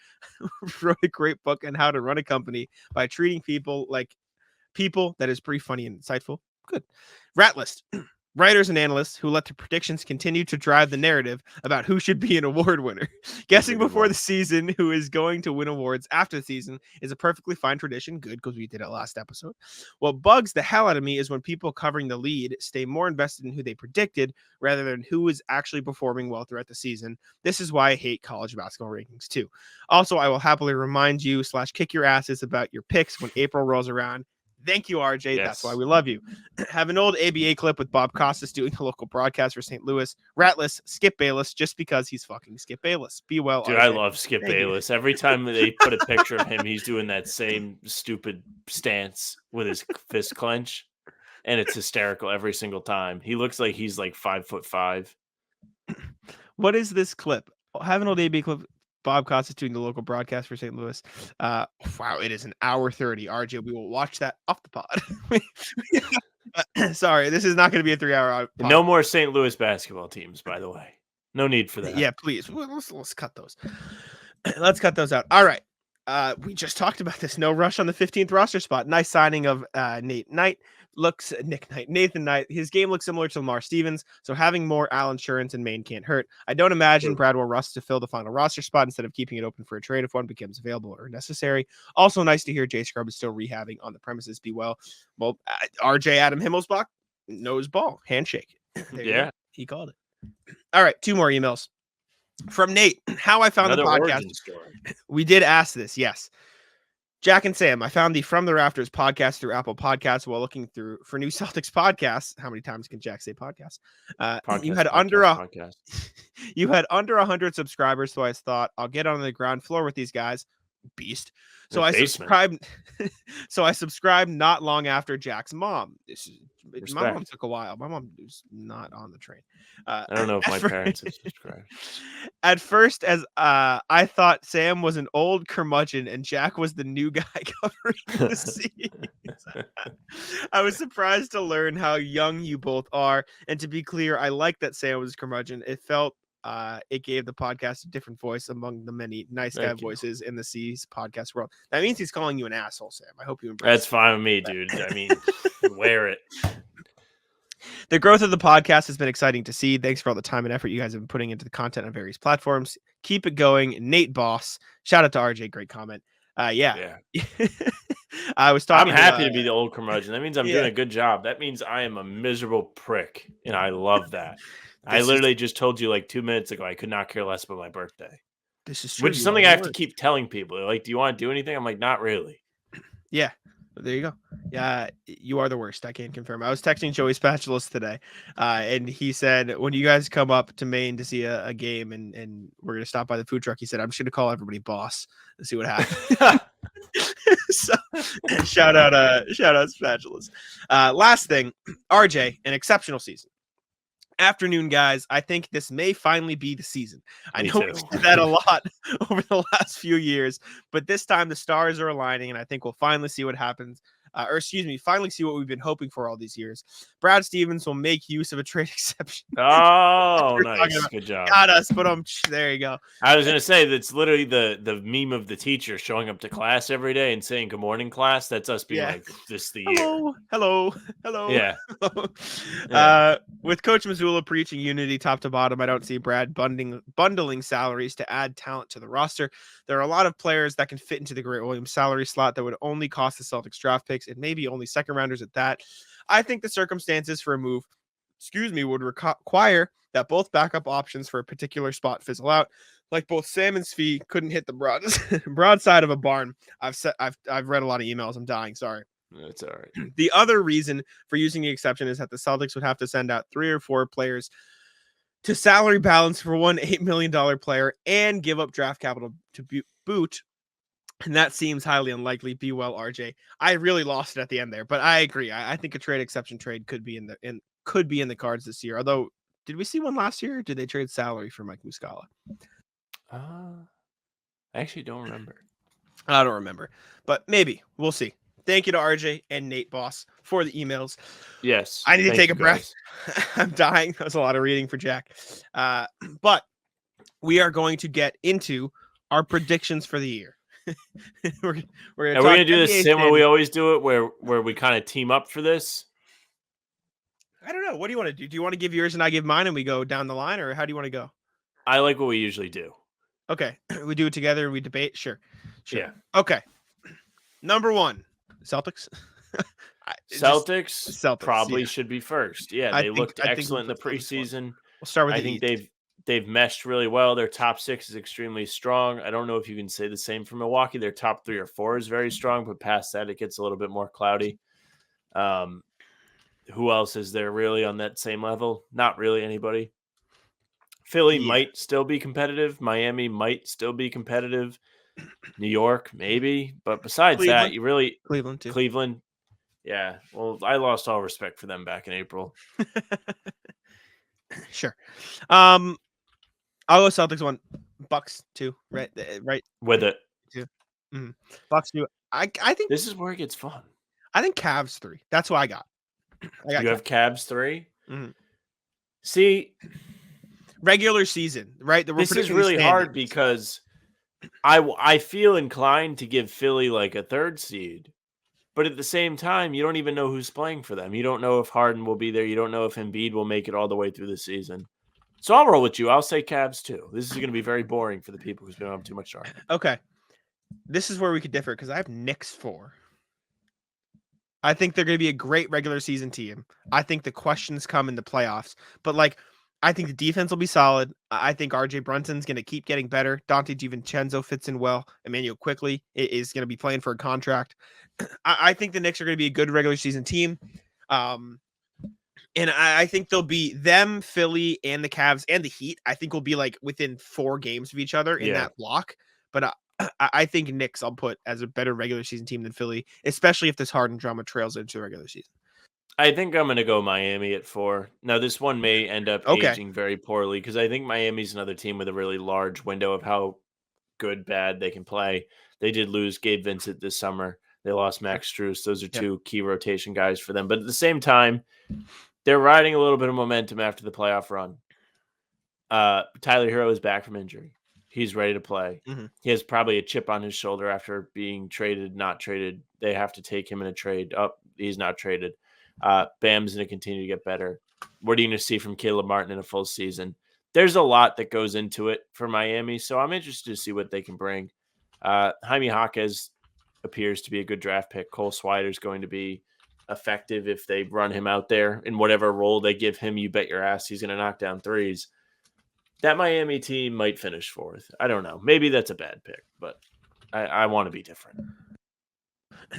Wrote a great book on how to run a company by treating people like people that is pretty funny and insightful. Good. Rat list. Writers and analysts who let their predictions continue to drive the narrative about who should be an award winner. Guessing before the season who is going to win awards after the season is a perfectly fine tradition. Good, because we did it last episode. What bugs the hell out of me is when people covering the lead stay more invested in who they predicted rather than who is actually performing well throughout the season. This is why I hate college basketball rankings too. Also, I will happily remind you / kick your asses about your picks when April rolls around. Thank you, RJ. Yes. That's why we love you. Have an old ABA clip with Bob Costas doing a local broadcast for St. Louis. Ratless, Skip Bayless, just because he's fucking Skip Bayless. Be well, dude. RJ. I love Skip Bayless. Every time they put a picture of him, he's doing that same stupid stance with his fist clench, and it's hysterical every single time. He looks like he's like 5'5". What is this clip? Have an old ABA clip. Bob Costas doing the local broadcast for St. Louis. Wow, it is an hour 30. RJ, we will watch that off the pod. Sorry, this is not going to be a 3-hour pod. No more St. Louis basketball teams, by the way. No need for that. Yeah, please. Let's cut those. Let's cut those out. All right. We just talked about this. No rush on the 15th roster spot. Nice signing of Nathan Knight. His game looks similar to Lamar Stevens, so having more Al insurance in Maine can't hurt. I don't imagine Brad will rush to fill the final roster spot instead of keeping it open for a trade if one becomes available or necessary. Also nice to hear Jay Scrub is still rehabbing on the premises. Be well. Well, RJ Adam Himmelsbach knows ball. Handshake. Yeah. He called it. All right, 2 more emails. From Nate, how I found Another the podcast. origin story. We did ask this, yes. Jack and Sam, I found the From the Rafters podcast through Apple Podcasts while looking through for new Celtics podcasts. How many times can Jack say podcast? You had you had under 100 subscribers, so I thought I'll get on the ground floor with these guys. Beast. So I subscribed. So I subscribed not long after Jack's mom. My mom took a while. My mom was not on the train. I don't know if my parents have subscribed. At first, as I thought Sam was an old curmudgeon and Jack was the new guy covering the scenes. I was surprised to learn how young you both are. And to be clear, I like that Sam was curmudgeon. It felt it gave the podcast a different voice among the many nice guy voices in the C's podcast world. That means he's calling you an asshole, Sam. I hope you embrace That's fine with me, dude. I mean, wear it. The growth of the podcast has been exciting to see. Thanks for all the time and effort you guys have been putting into the content on various platforms. Keep it going. Nate Boss. Shout out to RJ. Great comment. Yeah. I was talking. I'm happy to be the old curmudgeon. That means I'm doing a good job. That means I am a miserable prick, and I love that. I literally just told you like 2 minutes ago I could not care less about my birthday. This is true. Which is something I have to keep telling people. They're like, do you want to do anything? I'm like, not really. Yeah. There you go. Yeah, you are the worst. I can confirm. I was texting Joey Spatulas today, and he said, when you guys come up to Maine to see a game and we're going to stop by the food truck, he said, I'm just going to call everybody boss and see what happens. So, shout out Spatulas. Last thing, RJ, an exceptional season. Afternoon, guys. I think this may finally be the season. I know we've said that a lot over the last few years, but this time the stars are aligning, and I think we'll finally see what happens. Finally see what we've been hoping for all these years. Brad Stevens will make use of a trade exception. Oh, nice. Good job. Got us, but there you go. I was going to say, that's literally the meme of the teacher showing up to class every day and saying, good morning, class. That's us being like, this is the year. Hello. Yeah. With Coach Mazzulla preaching unity top to bottom, I don't see Brad bundling salaries to add talent to the roster. There are a lot of players that can fit into the Grant Williams salary slot that would only cost the Celtics draft picks and maybe only second rounders at that. I think the circumstances for a move, would require that both backup options for a particular spot fizzle out. Like both Sam and Svi couldn't hit the broadside of a barn. I've read a lot of emails. I'm dying. Sorry. That's all right. The other reason for using the exception is that the Celtics would have to send out 3 or 4 players to salary balance for one $8 million player and give up draft capital to boot. And that seems highly unlikely. Be well, RJ. I really lost it at the end there, but I agree. I think a trade exception trade could be in the cards this year. Although, did we see one last year? Or did they trade salary for Mike Muscala? I actually don't remember. I don't remember, but maybe we'll see. Thank you to RJ and Nate Boss for the emails. Yes. I need to take a breath. I'm dying. That was a lot of reading for Jack. But we are going to get into our predictions for the year. We're going to do the same way we always do it, where we kind of team up for this? I don't know. What do you want to do? Do you want to give yours and I give mine and we go down the line, or how do you want to go? I like what we usually do. Okay. We do it together and we debate? Sure. Yeah. Okay. Number 1. Celtics. Celtics probably should be first. Yeah, they looked excellent in the preseason. We'll start with I think they've meshed really well. Their top 6 is extremely strong. I don't know if you can say the same for Milwaukee. Their top 3 or 4 is very strong, but past that it gets a little bit more cloudy. Who else is there really on that same level? Not really anybody. Philly might still be competitive. Miami might still be competitive. New York, maybe. But besides that, you really... Cleveland, too. Cleveland. Yeah. Well, I lost all respect for them back in April. Sure. I'll go Celtics 1. Bucks 2. Right. With it. 2. Mm-hmm. Bucks 2. I think... This is where it gets fun. I think Cavs 3. That's what I got. You have Cavs 3? Mm-hmm. See... Regular season, right? This is really hard because I feel inclined to give Philly like a 3rd seed, but at the same time, you don't even know who's playing for them. You don't know if Harden will be there. You don't know if Embiid will make it all the way through the season. So I'll roll with you. I'll say Cavs too. This is going to be very boring for the people who don't have too much to argue. Okay. This is where we could differ because I have Knicks 4. I think they're going to be a great regular season team. I think the questions come in the playoffs, but like, I think the defense will be solid. I think R.J. Brunson's going to keep getting better. Dante DiVincenzo fits in well. Emmanuel Quickly is going to be playing for a contract. I think the Knicks are going to be a good regular season team. And I think they'll be them, Philly, and the Cavs, and the Heat. I think will be like within 4 games of each other in that block. But I think Knicks I'll put as a better regular season team than Philly, especially if this Harden drama trails into the regular season. I think I'm going to go Miami at 4. Now, this one may end up aging very poorly because I think Miami's another team with a really large window of how good, bad they can play. They did lose Gabe Vincent this summer. They lost Max Strus. Those are 2 key rotation guys for them. But at the same time, they're riding a little bit of momentum after the playoff run. Tyler Hero is back from injury. He's ready to play. Mm-hmm. He has probably a chip on his shoulder after being traded, not traded. They have to take him in a trade. He's not traded. Bam's going to continue to get better. What are you going to see from Caleb Martin in a full season? There's a lot that goes into it for Miami, so I'm interested to see what they can bring. Jaime Jaquez appears to be a good draft pick. Cole Swider is going to be effective if they run him out there in whatever role they give him. You bet your ass he's going to knock down threes. That Miami team might finish 4th. I don't know. Maybe that's a bad pick, but I want to be different.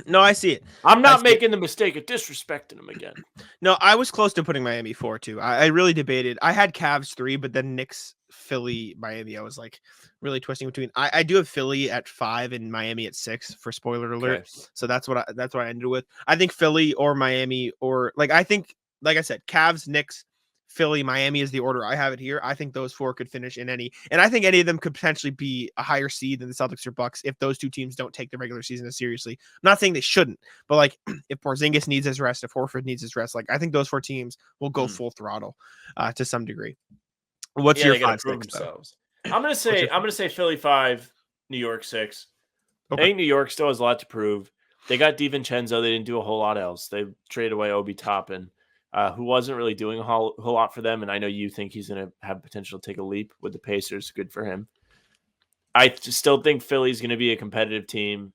No, I see it. I'm not making the mistake of disrespecting them again. No, I was close to putting Miami 4 too. I really debated. I had Cavs 3, but then Knicks, Philly, Miami. I was like really twisting between. I do have Philly at 5 and Miami at 6 for spoiler alert. Okay. So that's what I ended with. I think Philly or Miami or I think like I said, Cavs, Knicks, Philly, Miami is the order I have it here. I think those 4 could finish in any, and I think any of them could potentially be a higher seed than the Celtics or Bucks if those 2 teams don't take the regular season as seriously. I'm not saying they shouldn't, but if Porzingis needs his rest, if Horford needs his rest, I think those 4 teams will go full throttle to some degree. What's your 5 themselves? I'm gonna say Philly 5, New York 6. Okay. I think New York still has a lot to prove. They got DiVincenzo. They didn't do a whole lot else. They traded away Obi Toppin. Who wasn't really doing a whole lot for them. And I know you think he's going to have potential to take a leap with the Pacers. Good for him. I still think Philly's going to be a competitive team.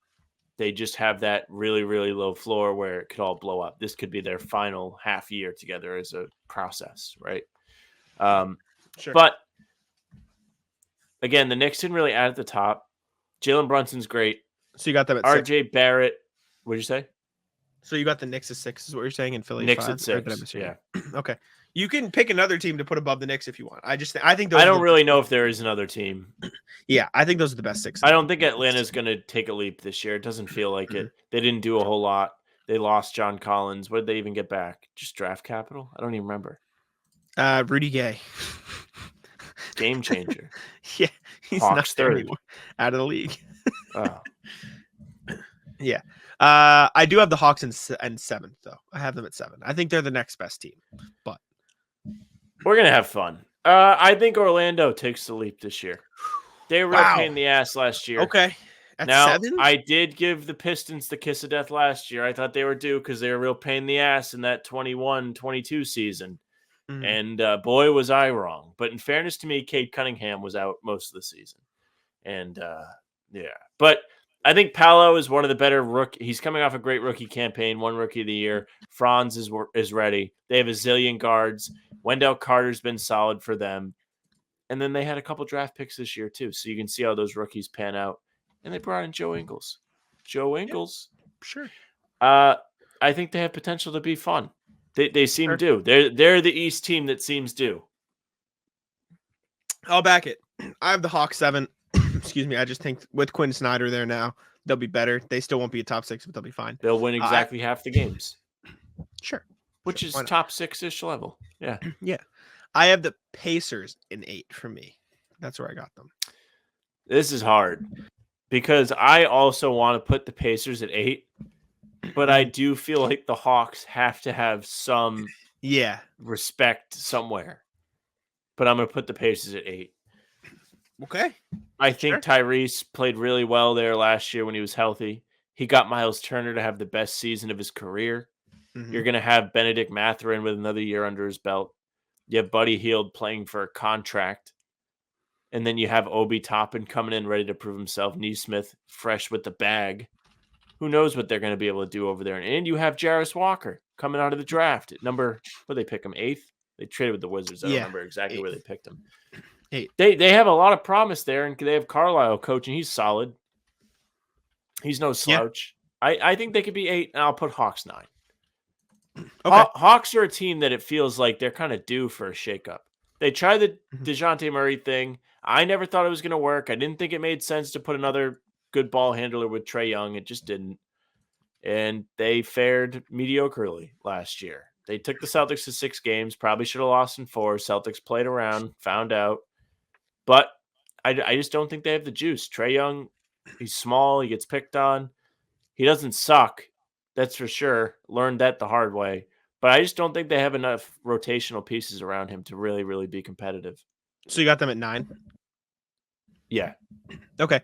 They just have that really, really low floor where it could all blow up. This could be their final half year together as a process, right? Sure. But, again, the Knicks didn't really add at the top. Jaylen Brunson's great. So you got them at RJ 6. Barrett. What did you say? So you got the Knicks at 6 is what you're saying, in Philly. Knicks 5, at 6. Yeah. Okay. You can pick another team to put above the Knicks if you want. I think those. I don't really know if there is another team. Yeah, I think those are the best 6. I don't think Atlanta's going to take a leap this year. It doesn't feel like it. They didn't do a whole lot. They lost John Collins. What did they even get back? Just draft capital? I don't even remember. Rudy Gay. Game changer. Yeah, he's Hawks not there anymore. Out of the league. Oh. Yeah. I do have the Hawks in 7th, though. I have them at 7. I think they're the next best team, but we're gonna have fun. I think Orlando takes the leap this year. They were a pain in the ass last year. Okay, at now 7? I did give the Pistons the kiss of death last year. I thought they were due because they were a real pain in the ass in that 21-22 season, and boy was I wrong. But in fairness to me, Cade Cunningham was out most of the season, and but. I think Paolo is one of the better rookie. He's coming off a great rookie campaign, 1 rookie of the year. Franz is ready. They have a zillion guards. Wendell Carter's been solid for them. And then they had a couple draft picks this year too. So you can see how those rookies pan out. And they brought in Joe Ingles. Yeah, sure. I think they have potential to be fun. They seem due. They're the East team that seems due. I'll back it. I have the Hawks 7. Excuse me. I just think with Quinn Snyder there now, they'll be better. They still won't be a top 6, but they'll be fine. They'll win exactly half the games. Sure. Which is top 6-ish level. Yeah. Yeah. I have the Pacers in 8 for me. That's where I got them. This is hard because I also want to put the Pacers at 8, but I do feel like the Hawks have to have some respect somewhere. But I'm going to put the Pacers at 8. Okay. I think Tyrese played really well there last year when he was healthy. He got Miles Turner to have the best season of his career. Mm-hmm. You're going to have Benedict Mathurin with another year under his belt. You have Buddy Hield playing for a contract. And then you have Obi Toppin coming in ready to prove himself. Nesmith fresh with the bag. Who knows what they're going to be able to do over there. And you have Jarris Walker coming out of the draft at number, what did they pick him, 8th? They traded with the Wizards. I don't Yeah, remember exactly 8th. where they picked him. 8th. They have a lot of promise there, and they have Carlisle coaching. He's solid. He's no slouch. I think they could be 8, and I'll put Hawks 9. Okay. Hawks are a team that it feels like they're kind of due for a shakeup. They tried the DeJounte Murray thing. I never thought it was going to work. I didn't think it made sense to put another good ball handler with Trae Young. It just didn't. And they fared mediocrely last year. They took the Celtics to 6 games. Probably should have lost in 4. Celtics played around, found out. But I just don't think they have the juice. Trae Young, he's small. He gets picked on. He doesn't suck. That's for sure. Learned that the hard way. But I just don't think they have enough rotational pieces around him to really, really be competitive. So you got them at 9? Yeah. Okay.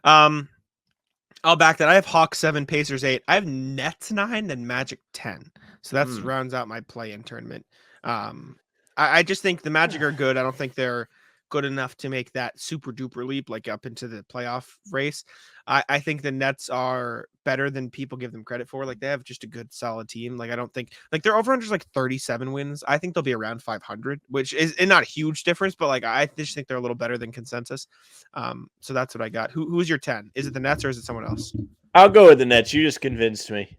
I'll back that. I have Hawks 7, Pacers 8. I have Nets 9 and Magic 10. So that's rounds out my play-in tournament. I just think the Magic are good. I don't think they're good enough to make that super duper leap like up into the playoff race. I think the Nets are better than people give them credit for. Like they have just a good solid team. Like I don't think like their over-under is like 37 wins. I think they'll be around 500, which is not a huge difference, but like I just think they're a little better than consensus. So that's what I got. Who's your 10? Is it the Nets or is it someone else? I'll go with the Nets. You just convinced me.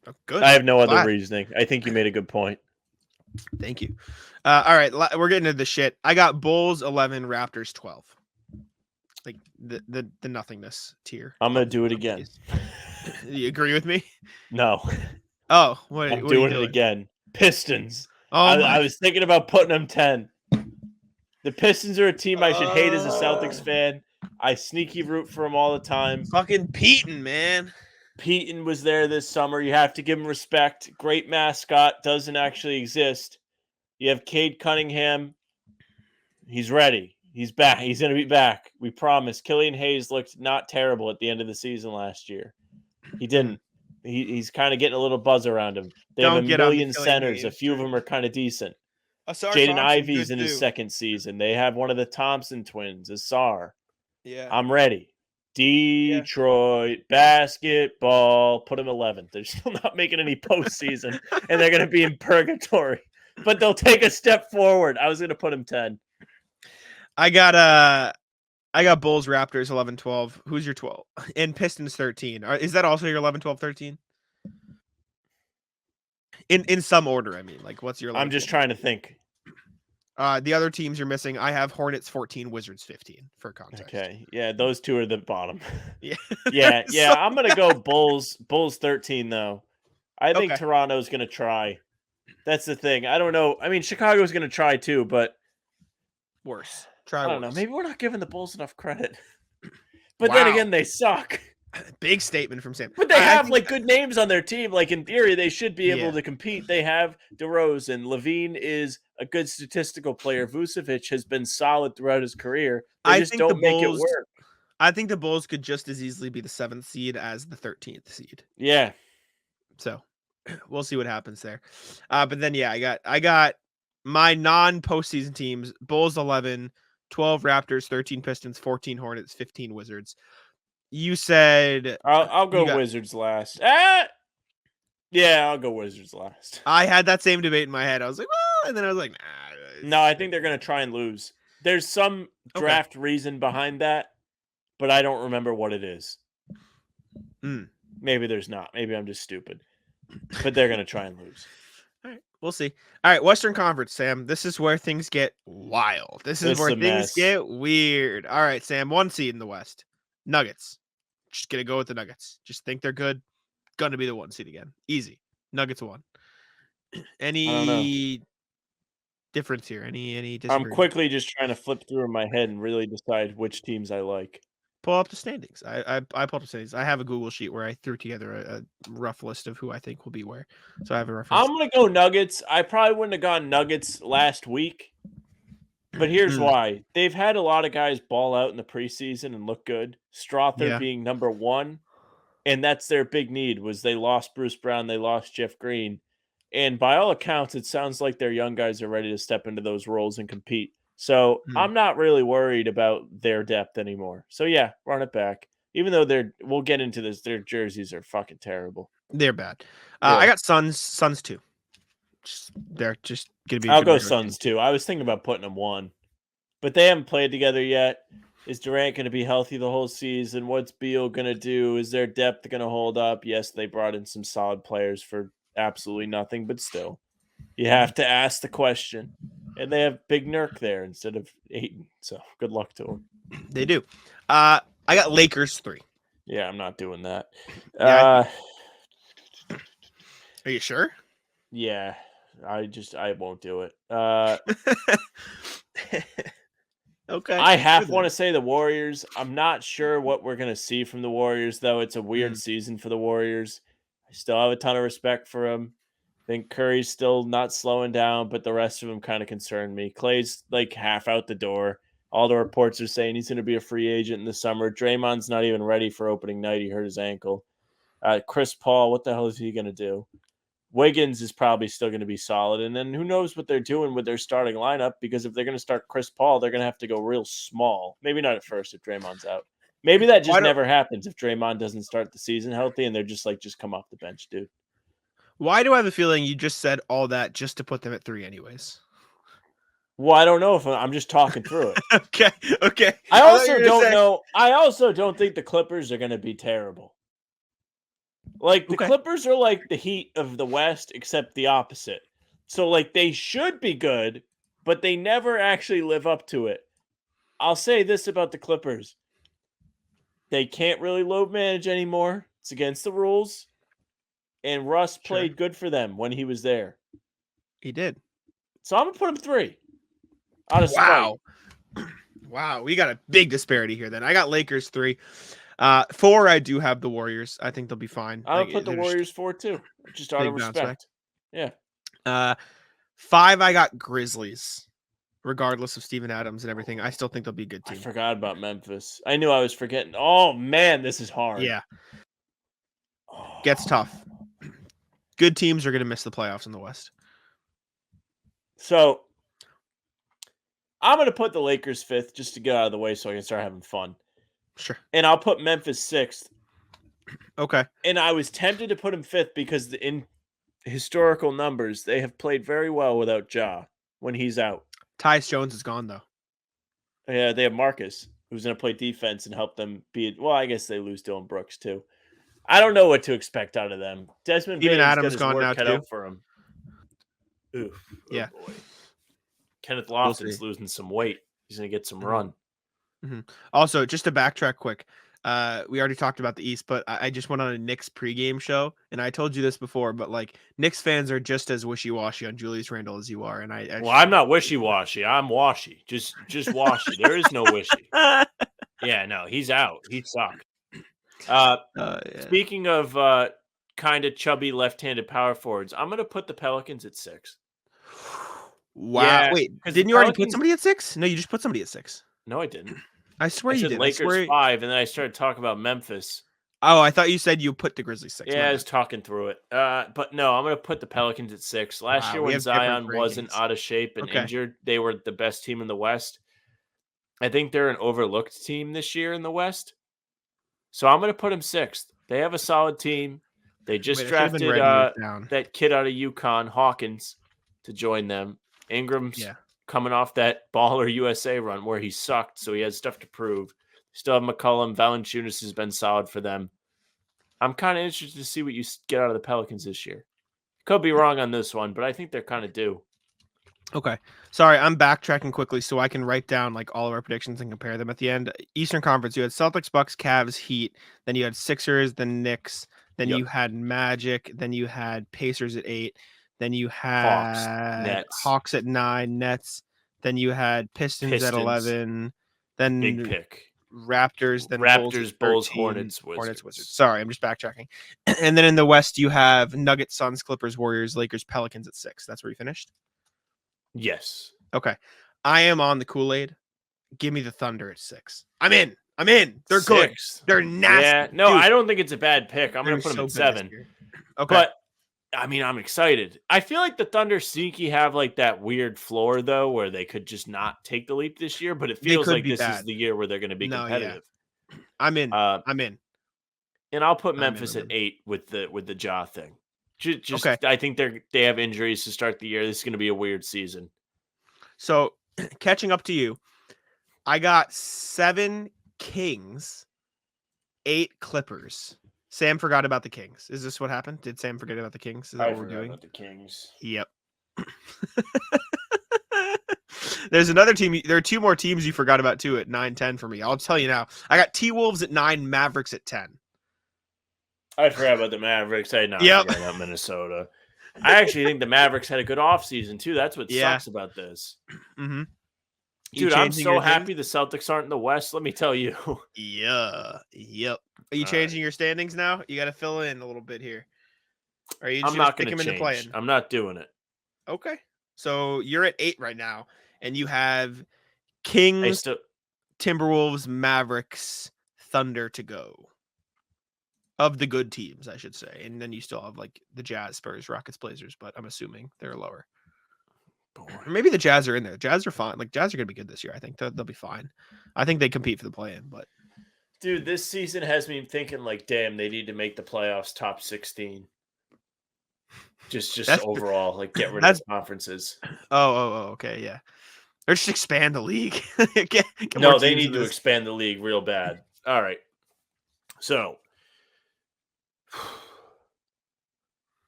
Oh, good. I have no other reasoning. I think you made a good point. Thank you. All right, we're getting into the shit. I got Bulls 11, Raptors 12. Like the nothingness tier. I'm gonna do it again. You agree with me? No. Oh, what I'm what are you doing it again. Pistons. Oh, I was thinking about putting them 10. The Pistons are a team I should hate as a Celtics fan. I sneaky root for them all the time. fucking Peyton, man. Peyton was there this summer. You have to give him respect. Great mascot. Doesn't actually exist. You have Cade Cunningham. He's ready. He's back. He's going to be back. We promise. Killian Hayes looked not terrible at the end of the season last year. He didn't. He's kind of getting a little buzz around him. They have a million centers. A few of them are kind of decent. Jaden Ivey's in his second season. They have one of the Thompson twins, Asar. Yeah. I'm ready. Detroit basketball. Put them 11th. They're still not making any postseason, and they're going to be in purgatory. But they'll take a step forward. I was going to put them 10. I got Bulls, Raptors 11, 12. Who's your 12? And Pistons 13. Is that also your 11, 12, 13? In some order, I mean. Like, what's your 11, I'm just 12? trying to think. The other teams you're missing, I have Hornets 14, Wizards 15 for context. Okay. Yeah, those two are the bottom. Yeah. Yeah. So- I'm going to go Bulls 13, though. I think Okay. Toronto's going to try. That's the thing. I don't know. I mean, Chicago's going to try, too, but Worse. I don't know. Worse. Maybe we're not giving the Bulls enough credit. But then again, they suck. Big statement from Sam. But they have like good names on their team. Like in theory, they should be able Yeah. to compete. They have DeRozan. Levine is a good statistical player. Vucevic has been solid throughout his career. They just don't make it work. I think the Bulls could just as easily be the 7th seed as the 13th seed. Yeah. So we'll see what happens there. But then I got my non-postseason teams: Bulls 11, 12 Raptors, 13 Pistons, 14 Hornets, 15 Wizards. You said I'll go Wizards last. Yeah, I'll go Wizards last. I had that same debate in my head. I was like, well, and then I was like, nah. No, I think they're going to try and lose. There's some draft reason behind that, but I don't remember what it is. Maybe there's not. Maybe I'm just stupid. But they're going to try and lose. All right, we'll see. All right, Western Conference, Sam. This is where things get wild. This is where things get weird. All right, Sam, 1 seed in the West. Nuggets. Just gonna go with the Nuggets. Just think they're good. Gonna be the 1 seed again. Easy. Nuggets 1. Any difference here? Any disagreement? I'm quickly just trying to flip through in my head and really decide which teams I like. Pull up the standings. I pulled up the standings. I have a Google sheet where I threw together a rough list of who I think will be where. So I have a reference. I'm gonna go Nuggets. I probably wouldn't have gone Nuggets last week. But here's why. They've had a lot of guys ball out in the preseason and look good. Strother being number 1. And that's their big need was they lost Bruce Brown. They lost Jeff Green. And by all accounts, it sounds like their young guys are ready to step into those roles and compete. So I'm not really worried about their depth anymore. So yeah, run it back. Even though we'll get into this, their jerseys are fucking terrible. They're bad. I got Suns 2. They're just going to be a I'll good go regular Suns season. too. I was thinking about putting them 1, but they haven't played together yet. Is Durant going to be healthy the whole season? What's Beal going to do? Is their depth going to hold up? Yes, they brought in some solid players for absolutely nothing, but still, you have to ask the question. And they have Big Nurk there instead of Ayton, so good luck to them. They do. I got Lakers 3. Yeah, I'm not doing that. Yeah, Are you sure? Yeah, I won't do it. Okay. I half want to say the Warriors. I'm not sure what we're going to see from the Warriors, though. It's a weird season for the Warriors. I still have a ton of respect for them. I think Curry's still not slowing down, but the rest of them kind of concern me. Clay's like half out the door. All the reports are saying he's going to be a free agent in the summer. Draymond's not even ready for opening night. He hurt his ankle. Chris Paul, what the hell is he going to do? Wiggins is probably still going to be solid. And then who knows what they're doing with their starting lineup, because if they're going to start Chris Paul, they're going to have to go real small. Maybe not at first if Draymond's out. Maybe that just never happens if Draymond doesn't start the season healthy and they're just come off the bench, dude. Why do I have a feeling you just said all that just to put them at 3 anyways? Well, I don't know if I'm just talking through it. Okay. I also don't know. I also don't think the Clippers are going to be terrible. Like, the Clippers are like the Heat of the West, except the opposite. So, like, they should be good, but they never actually live up to it. I'll say this about the Clippers. They can't really load manage anymore. It's against the rules. And Russ played good for them when he was there. He did. So I'm going to put him 3. Out of Wow. Wow. We got a big disparity here then. I got Lakers 3. 4, I do have the Warriors. I think they'll be fine. I'll put the Warriors 4 too. Just out of respect. Yeah. 5, I got Grizzlies. Regardless of Steven Adams and everything, I still think they'll be a good team. I forgot about Memphis. I knew I was forgetting. Oh, man, this is hard. Yeah. Gets tough. Good teams are going to miss the playoffs in the West. So, I'm going to put the Lakers 5th just to get out of the way so I can start having fun. Sure. And I'll put Memphis 6th. Okay. And I was tempted to put him 5th because in historical numbers, they have played very well without Ja when he's out. Tyus Jones is gone, though. Yeah, they have Marcus, who's going to play defense and help them beat. Well, I guess they lose Dylan Brooks, too. I don't know what to expect out of them. Desmond Even Bane's Adams got his gone now, work cut too. out for him. Oof. Yeah. Boy. Kenneth Lofton's losing some weight. He's going to get some run. Mm-hmm. Also, just to backtrack quick, we already talked about the East, but I just went on a Knicks pregame show, and I told you this before, but like Knicks fans are just as wishy-washy on Julius Randle as you are, and well, I'm not wishy-washy. I'm washy. Just washy. There is no wishy. Yeah, no, he's out. He sucked. Yeah. Speaking of kind of chubby left-handed power forwards, I'm going to put the Pelicans at 6. Wow. Yeah, wait, didn't you already put somebody at 6? No, you just put somebody at 6. No, I didn't. I swear you did. Lakers 5, and then I started talking about Memphis. Oh, I thought you said you put the Grizzlies 6. Yeah, I was talking through it. But no, I'm going to put the Pelicans at 6. Last year when Zion wasn't out of shape and injured, they were the best team in the West. I think they're an overlooked team this year in the West. So I'm going to put them 6th. They have a solid team. They just drafted that kid out of UConn, Hawkins, to join them. Ingram's coming off that Baller USA run where he sucked, so he has stuff to prove. Still have McCollum. Valanciunas has been solid for them. I'm kind of interested to see what you get out of the Pelicans this year. Could be wrong on this one, but I think they're kind of due. Okay. Sorry, I'm backtracking quickly so I can write down like all of our predictions and compare them at the end. Eastern Conference, you had Celtics, Bucks, Cavs, Heat. Then you had Sixers, then Knicks. Then you had Magic. Then you had Pacers at 8. Then you had Hawks at 9, Nets. Then you had Pistons at 11. Then big pick. Raptors, then Bulls, Hornets, Wizards. Sorry, I'm just backtracking. And then in the West, you have Nuggets, Suns, Clippers, Warriors, Lakers, Pelicans at 6. That's where you finished? Yes. Okay. I am on the Kool-Aid. Give me the Thunder at 6. I'm in. They're 6. good. They're nasty. Yeah. No, Dude, I don't think it's a bad pick. I'm going to put them at 7. Okay. But, I mean, I'm excited. I feel like the Thunder sneaky have like that weird floor, though, where they could just not take the leap this year. But it feels like this is the year where they're going to be competitive. I'm in. I'm in. And I'll put Memphis at 8 with the Ja thing. Just Okay. I think they have injuries to start the year. This is going to be a weird season. So catching up to you, I got 7 Kings, 8 Clippers. Sam forgot about the Kings. Is this what happened? Did Sam forget about the Kings? Is that what we're doing? About the Kings. Yep. There's another team. There are 2 more teams you forgot about too at 9-10 for me. I'll tell you now. I got T-Wolves at 9, Mavericks at 10. I forgot about the Mavericks. I did not Yep. forget about Minnesota. I actually think the Mavericks had a good offseason too. That's what sucks about this. Mm-hmm. Dude, I'm so happy the Celtics aren't in the West. Let me tell you. Yeah. Yep. Are you changing your standings now? You got to fill in a little bit here. Are you? I'm not going to into change. playing? I'm not doing it. Okay. So you're at 8 right now, and you have Kings, Timberwolves, Mavericks, Thunder to go. Of the good teams, I should say. And then you still have like the Jazz, Spurs, Rockets, Blazers, but I'm assuming they're lower. Or maybe the Jazz are in there. Jazz are fine. Like Jazz are going to be good this year. I think they'll be fine. I think they compete for the play-in, but dude, this season has me thinking like, damn, they need to make the playoffs top 16. Just overall, like get rid of the conferences. Oh, okay, yeah. Or just expand the league. get no, they need to expand the league real bad. All right. So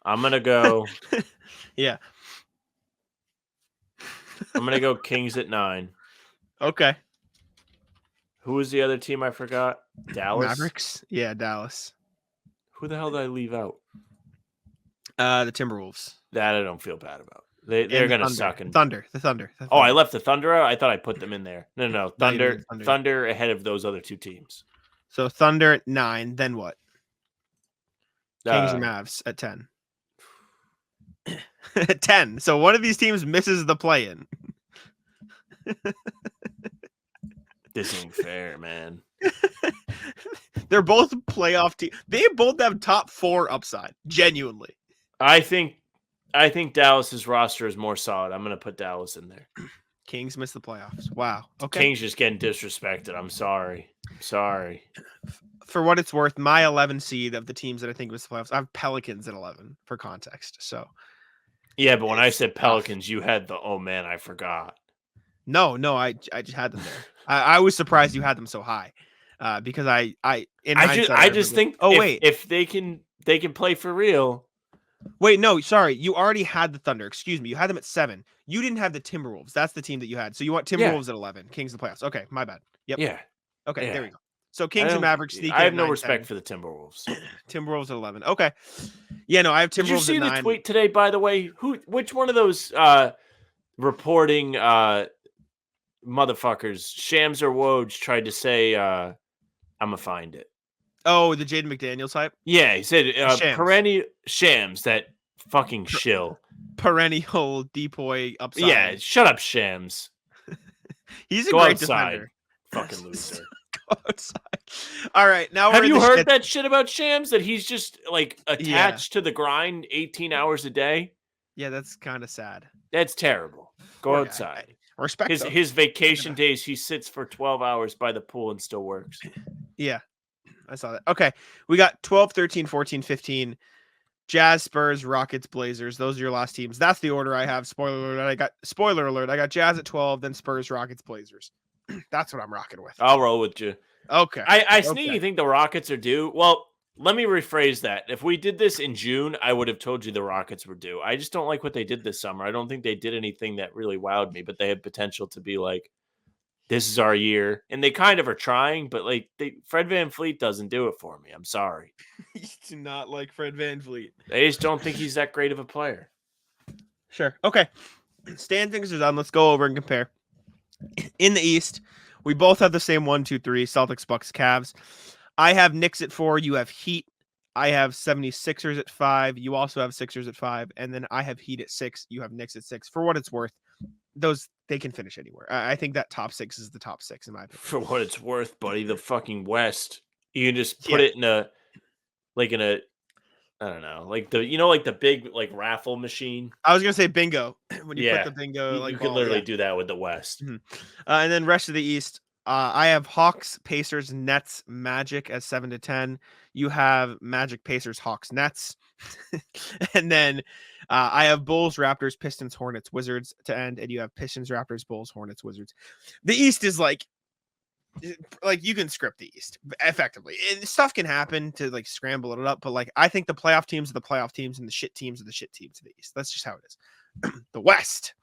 I'm going to go. Yeah. I'm going to go Kings at 9. Okay. Who was the other team I forgot? Dallas? Mavericks? Yeah, Dallas. Who the hell did I leave out? The Timberwolves. That I don't feel bad about. They're going to suck. The Thunder. Oh, I left the Thunder out? I thought I put them in there. No. Thunder. Thunder ahead of those other 2 teams. So Thunder at 9, then what? Kings and Mavs at 10. 10. So one of these teams misses the play-in. This ain't fair, man. They're both playoff teams. They both have top 4 upside. Genuinely. I think Dallas's roster is more solid. I'm going to put Dallas in there. Kings miss the playoffs. Wow. Okay. Kings just getting disrespected. I'm sorry. For what it's worth, my 11 seed of the teams that I think was the playoffs, I have Pelicans at 11 for context. So, yeah, but when I said Pelicans, you had the I forgot. No, I just had them there. I was surprised you had them so high, because I just think if they can play for real. Wait, no, sorry, you already had the Thunder. Excuse me, you had them at 7. You didn't have the Timberwolves. That's the team that you had. So you want Timberwolves at 11, Kings in the playoffs. Okay, my bad. Yep. Yeah. Okay, yeah. there we go. So Kings and Mavericks sneak in. I have no respect for the Timberwolves. Timberwolves at 11. Okay. Yeah, no, I have Timberwolves at 9. Did you see the tweet today, by the way? Which one of those reporting motherfuckers, Shams or Woj, tried to say, I'm going to find it? Oh, the Jaden McDaniels hype? Yeah, he said perennial Shams, that fucking shill. Perennial depoy upside. Yeah, shut up, Shams. He's a great defender. Fucking loser. Go outside. All right, now have you heard that shit about Shams? That he's just like attached to the grind 18 hours a day? Yeah, that's kind of sad. That's terrible. Go outside. Respect his vacation days, he sits for 12 hours by the pool and still works. Yeah. I saw that. Okay. We got 12, 13, 14, 15. Jazz, Spurs, Rockets, Blazers. Those are your last teams. That's the order I have. Spoiler alert. I got Jazz at 12, then Spurs, Rockets, Blazers. That's what I'm rocking with. I'll roll with you. Okay. I sneaky think the Rockets are due. Well, let me rephrase that. If we did this in June, I would have told you the Rockets were due. I just don't like what they did this summer. I don't think they did anything that really wowed me, but they had potential to be like, this is our year. And they kind of are trying, but like Fred VanVleet doesn't do it for me. I'm sorry. You do not like Fred VanVleet. I just don't think he's that great of a player. Sure. Okay. Standings are done. Let's go over and compare. In the East, we both have the same 1, 2, 3, Celtics, Bucks, Cavs. I have Knicks at 4. You have Heat. I have 76ers at 5. You also have Sixers at 5. And then I have Heat at 6. You have Knicks at 6. For what it's worth, they can finish anywhere. I think that top 6 is the top 6 in my opinion. For what it's worth, buddy, the fucking West. You can just put it in a I don't know, like the big like raffle machine. I was gonna say bingo. When you put the bingo, you could literally do that with the West. Mm-hmm. And then rest of the East, I have Hawks, Pacers, Nets, Magic as 7 to 10. You have Magic, Pacers, Hawks, Nets. And then I have Bulls, Raptors, Pistons, Hornets, Wizards to end. And you have Pistons, Raptors, Bulls, Hornets, Wizards. The East is like you can script the East effectively. Stuff can happen to like scramble it up, but like I think the playoff teams are the playoff teams and the shit teams are the shit teams of the East. That's just how it is. The West.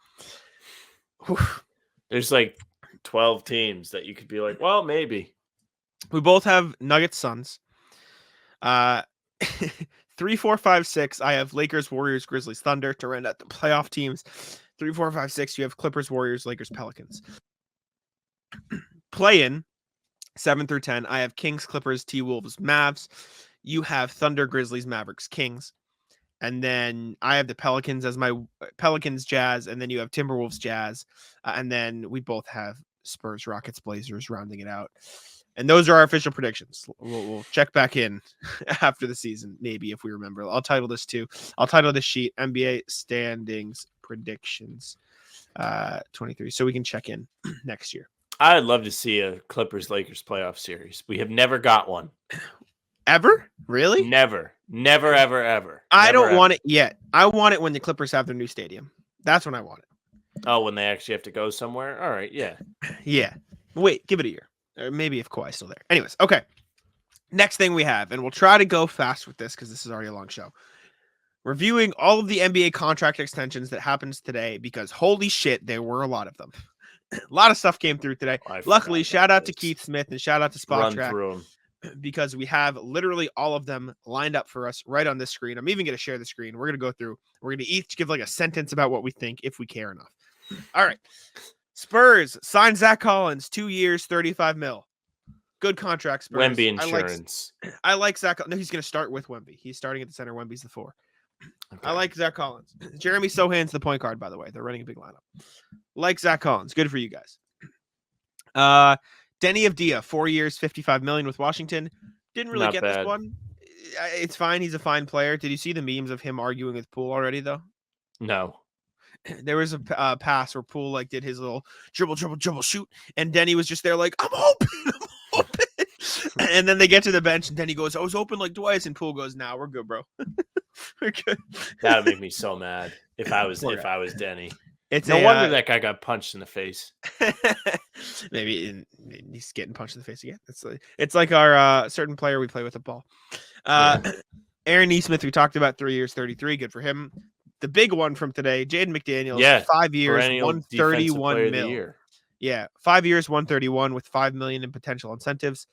Whew. There's like 12 teams that you could be like, well, maybe. We both have Nuggets, Suns. 3, 4, 5, 6. I have Lakers, Warriors, Grizzlies, Thunder to round out the playoff teams. 3, 4, 5, 6. You have Clippers, Warriors, Lakers, Pelicans. Play-in 7 through 10. I have Kings, Clippers, T-Wolves, Mavs. You have Thunder, Grizzlies, Mavericks, Kings. And then I have the Pelicans as my Pelicans, Jazz. And then you have Timberwolves, Jazz. And then we both have Spurs, Rockets, Blazers rounding it out. And those are our official predictions. We'll check back in after the season, maybe, if we remember. I'll title this too. I'll title this sheet NBA Standings Predictions 23. So we can check in next year. I'd love to see a Clippers-Lakers playoff series. We have never got one. Ever? Really? Never, ever. I don't ever. want it yet. I want it when the Clippers have their new stadium. That's when I want it. Oh, when they actually have to go somewhere? All right, yeah. Yeah. Wait, give it a year. Or maybe if Kawhi's still there. Anyways, okay. Next thing we have, and we'll try to go fast with this because this is already a long show. Reviewing all of the NBA contract extensions that happens today because holy shit, there were a lot of them. A lot of stuff came through today. Luckily, shout out to Keith Smith and shout out to Spot Track because we have literally all of them lined up for us right on this screen. I'm even going to share the screen. We're going to go through. We're going to each give like a sentence about what we think if we care enough. All right. Spurs signed Zach Collins, 2 years, $35 million. Good contract, Spurs. Wemby insurance. I like Zach. No, he's going to start with Wemby. He's starting at the center. Wemby's the 4. Okay. I like Zach Collins. Jeremy Sohan's the point guard, by the way. They're running a big lineup. Like Zach Collins. Good for you guys. Denny Avdia, 4 years, $55 million with Washington. Didn't really get this one. It's fine. He's a fine player. Did you see the memes of him arguing with Poole already, though? No. There was a pass where Poole like did his little dribble, shoot, and Denny was just there like, I'm open. And then they get to the bench, and Denny goes, I was open like twice, and Poole goes, nah, we're good, bro. We're good. That would make me so mad if I was Denny. It's no wonder that guy got punched in the face. Maybe he's getting punched in the face again. It's like our certain player we play with the ball. Aaron Nesmith, we talked about 3 years, 33. Good for him. The big one from today, Jaden McDaniels, 5 years, $131 million. Yeah, 5 years, $131 with $5 million in potential incentives.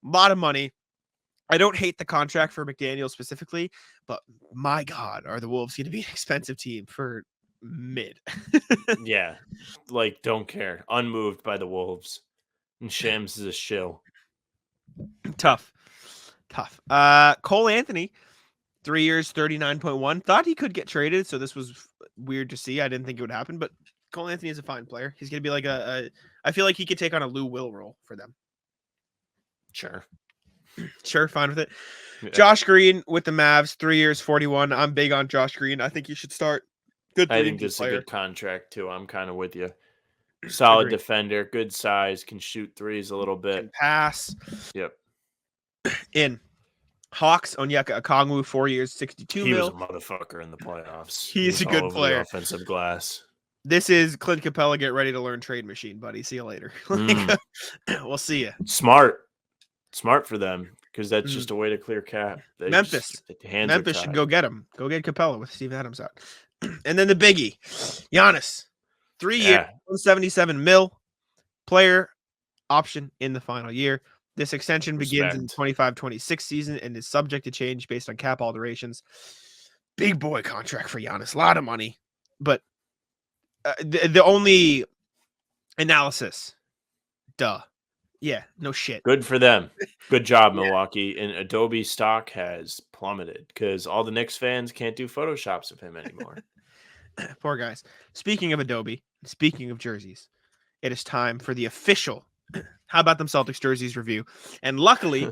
A lot of money. I don't hate the contract for McDaniels specifically, but my God, are the Wolves going to be an expensive team for mid? Yeah, like don't care. Unmoved by the Wolves. And Shams is a shill. Tough. Cole Anthony, 3 years, 39.1. Thought he could get traded, so this was weird to see. I didn't think it would happen, but Cole Anthony is a fine player. He's going to be like I feel like he could take on a Lou Will role for them. Sure, fine with it. Yeah. Josh Green with the Mavs, 3 years, 41. I'm big on Josh Green. I think you should start. Good. I think this is a good contract too. I'm kind of with you. Solid defender, good size, can shoot threes a little bit. Can pass. Yep. In Hawks, Onyeka Okongwu, 4 years, $62 million. He was a motherfucker in the playoffs. He's a good player. Offensive glass. This is Clint Capella. Get ready to learn trade machine, buddy. See you later. We'll see you. Smart for them because that's just a way to clear cap. Memphis should go get him. Go get Capella with Steve Adams out. And then the biggie, Giannis, 3 years, $177 million, player option in the final year. This extension begins in the 25-26 season and is subject to change based on cap alterations. Big boy contract for Giannis, a lot of money, but the only analysis, yeah, no shit. Good for them. Good job, Milwaukee. And Adobe stock has plummeted because all the Knicks fans can't do Photoshops of him anymore. Poor guys. Speaking of Adobe, speaking of jerseys, it is time for the official How About Them Celtics jerseys review. And luckily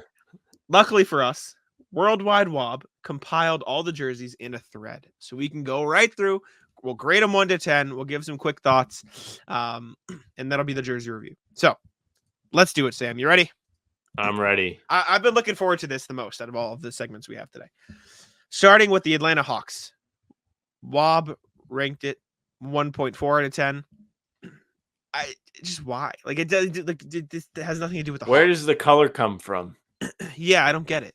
for us, Worldwide Wob compiled all the jerseys in a thread. So we can go right through. We'll grade them 1 to 10. We'll give some quick thoughts. And that'll be the jersey review. So Let's do it, Sam. You ready? I'm ready. I've been looking forward to this the most out of all of the segments we have today. Starting with the Atlanta Hawks. Wob ranked it 1.4 out of 10. Why? Like it does. Like this has nothing to do with the. Where Hawks. does the color come from? Yeah, I don't get it.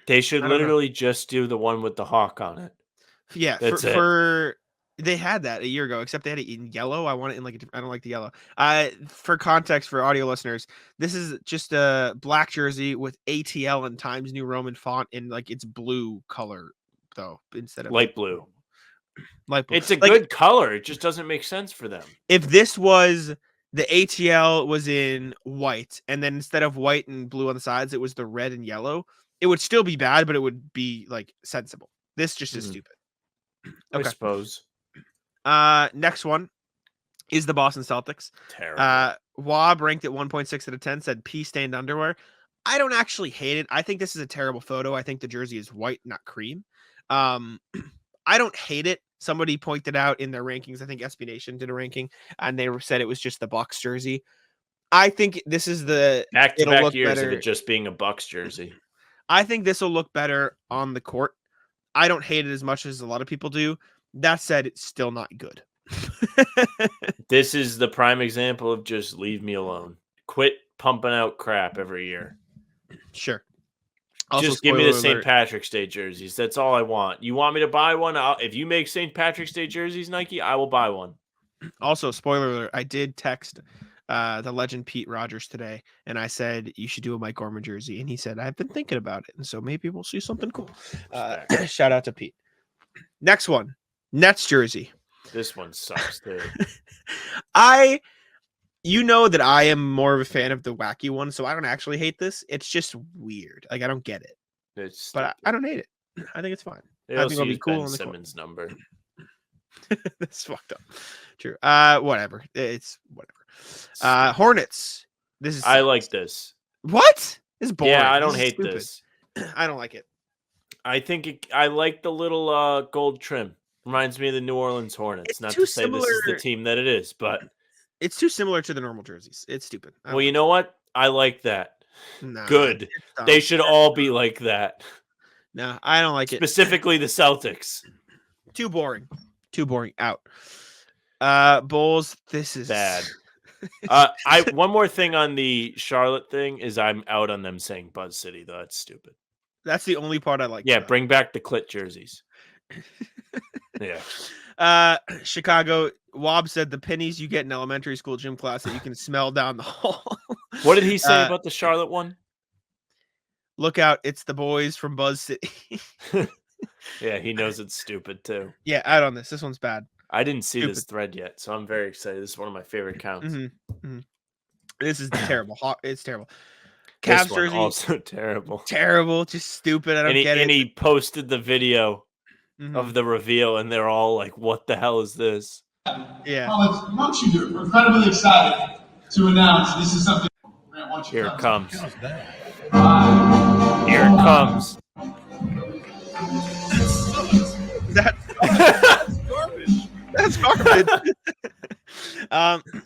They should literally just do the one with the hawk on it. Yeah, That's for they had that a year ago, except they had it in yellow. I want it in like I don't like the yellow. For context for audio listeners, this is just a black jersey with ATL and Times New Roman font in like its blue color though instead of light blue. Light blue. It's a good color. It just doesn't make sense for them. If this was the ATL was in white, and then instead of white and blue on the sides, it was the red and yellow, it would still be bad, but it would be like sensible. This just is stupid. Okay. I suppose. Next one is the Boston Celtics. Terrible. Wob ranked at 1.6 out of 10, said pea stained underwear. I don't actually hate it. I think this is a terrible photo. I think the jersey is white, not cream. I don't hate it. Somebody pointed out in their rankings, I think SB Nation did a ranking, and they said it was just the Bucks jersey. I think this is the back-to-back years of it just being a Bucks jersey. I think this will look better on the court. I don't hate it as much as a lot of people do. That said, it's still not good. This is the prime example of just leave me alone. Quit pumping out crap every year. Sure. Also, just give me the St. Patrick's Day jerseys. That's all I want. You want me to buy one? If you make St. Patrick's Day jerseys, Nike, I will buy one. Also, spoiler alert, I did text the legend Pete Rogers today, and I said, you should do a Mike Gorman jersey. And he said, I've been thinking about it. And so maybe we'll see something cool. Shout out to Pete. Next one, Nets jersey. This one sucks, dude. You know that I am more of a fan of the wacky one, so I don't actually hate this. It's just weird. Like, I don't get it. But I don't hate it. I think it's fine. They I also think it'll use be cool Ben on the Simmons' number. That's fucked up. True. Whatever. It's whatever. Hornets. I like this. What? It's boring. Yeah, I don't hate this. I don't like it. I like the little gold trim. Reminds me of the New Orleans Hornets. It's Not too to say similar. this is the team that it is, but it's too similar to the normal jerseys. It's stupid. Well, you know what? I like that. Nah, good. They should all be like that. No, I don't like it. Specifically the Celtics. Too boring. Too boring. Out. Bulls, this is bad. One more thing on the Charlotte thing is I'm out on them saying Buzz City, though. That's stupid. That's the only part I like. Yeah, bring back the clit jerseys. Yeah. Chicago, Wob said the pennies you get in elementary school gym class that you can smell down the hall. What did he say about the Charlotte one? Look out, it's the boys from Buzz City. Yeah, he knows it's stupid too. Yeah, out on this. This one's bad. I didn't see this thread yet, so I'm very excited. This is one of my favorite accounts. Mm-hmm. Mm-hmm. This is terrible. It's terrible. Cavs jersey also terrible. Terrible, just stupid. I don't get it. And he posted the video of the reveal, and they're all like, "What the hell is this?" Yeah. Why don't you do it? We're incredibly excited to announce this is something. Here it comes. Here it comes. That's garbage. That's garbage.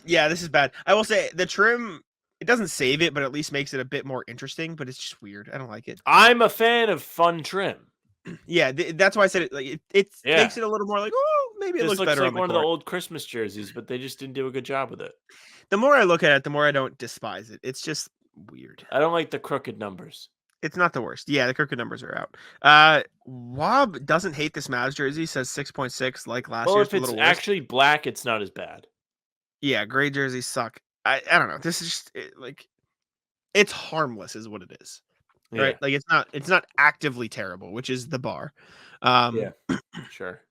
Yeah, this is bad. I will say the trim, it doesn't save it, but at least makes it a bit more interesting, but it's just weird. I don't like it. I'm a fan of fun trim. Yeah, that's why I said it. Like it makes it a little more like, oh, maybe it looks better. Like on the one court. of the old Christmas jerseys, but they just didn't do a good job with it. The more I look at it, the more I don't despise it. It's just weird. I don't like the crooked numbers. It's not the worst. Yeah, the crooked numbers are out. Wob doesn't hate this Mavs jersey. Says 6.6 like last year. Well, if it's actually black, it's not as bad. Yeah, gray jerseys suck. I don't know. This is just it's harmless, is what it is. Right? Like it's not actively terrible, which is the bar. Yeah, sure.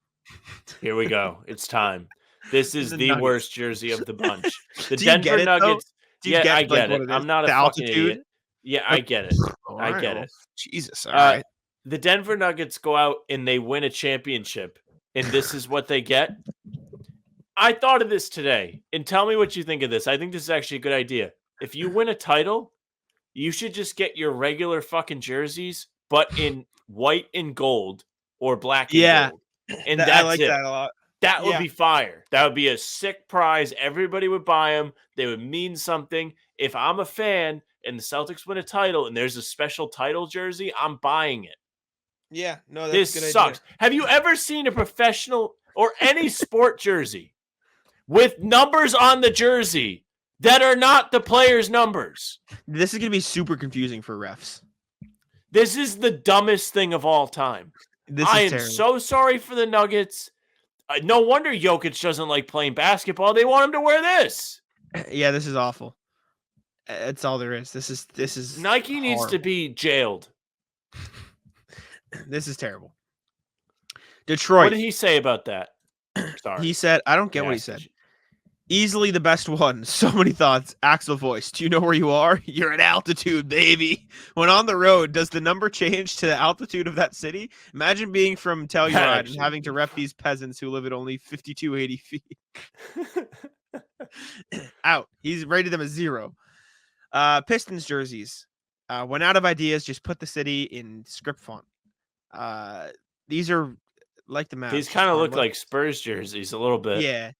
Here we go. It's time. This is the worst jersey of the bunch. The Denver Nuggets. I get it. I'm not a fucking idiot. Yeah, I get it. I get it. Jesus. All right. The Denver Nuggets go out and they win a championship, and this is what they get. I thought of this today, and tell me what you think of this. I think this is actually a good idea. If you win a title, you should just get your regular fucking jerseys, but in white and gold or black and gold. And that's I like it. that a lot. That would be fire. That would be a sick prize. Everybody would buy them. They would mean something. If I'm a fan and the Celtics win a title and there's a special title jersey, I'm buying it. Yeah, no, that's This a good sucks. idea. Have you ever seen a professional or any sport jersey with numbers on the jersey that are not the players' numbers? This is going to be super confusing for refs. This is the dumbest thing of all time. I am terrible. so sorry for the Nuggets. No wonder Jokic doesn't like playing basketball. They want him to wear this. Yeah, this is awful. That's all there is. This is Nike needs to horrible. be jailed. This is terrible. Detroit. What did he say about that? Sorry. He said, I don't get what he said. Easily the best one. So many thoughts. Axel voice. Do you know where you are? You're at altitude, baby. When on the road, does the number change to the altitude of that city? Imagine being from Telluride and having to rep these peasants who live at only 5,280 feet. Out. He's rated them a 0. Pistons jerseys. When out of ideas, just put the city in script font. These are like the Mavs. These kind of look like Spurs jerseys a little bit. Yeah.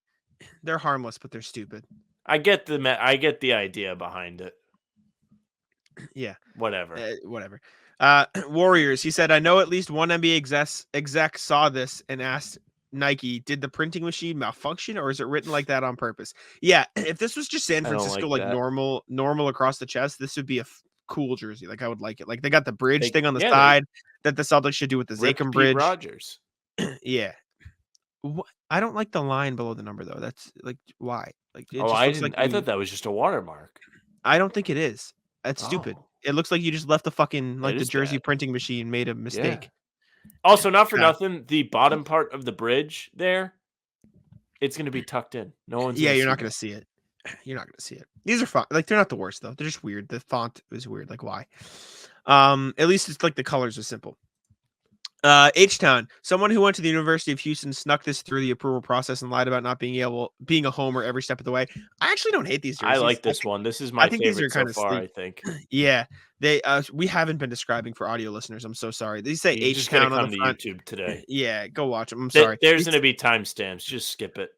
They're harmless, but they're stupid. I get the idea behind it. Yeah. Whatever. Whatever. Warriors. He said, I know at least one NBA exec saw this and asked Nike, did the printing machine malfunction or is it written like that on purpose? Yeah. If this was just San Francisco, like normal across the chest, this would be a cool jersey. Like I would like it. Like they got the bridge thing on the side that the Celtics should do with the Zachem bridge. Rogers. Yeah. I don't like the line below the number though. That's like why? Like it I thought that was just a watermark. I don't think it is. That's stupid. It looks like you just left the fucking the jersey printing machine made a mistake. Yeah. Also, not for nothing, the bottom part of the bridge there, it's going to be tucked in. No one's. Yeah, you're not going to see it. You're not going to see it. These are fun. Like they're not the worst though. They're just weird. The font is weird. Like why? At least it's like the colors are simple. H-Town, someone who went to the University of Houston snuck this through the approval process and lied about not being a homer every step of the way. I actually don't hate these jerseys. I like this one. This is my favorite so far, I think. Yeah. They we haven't been describing for audio listeners. I'm so sorry. They say H-Town on the front. YouTube today. Yeah, go watch them. I'm sorry. There's going to be timestamps. Just skip it.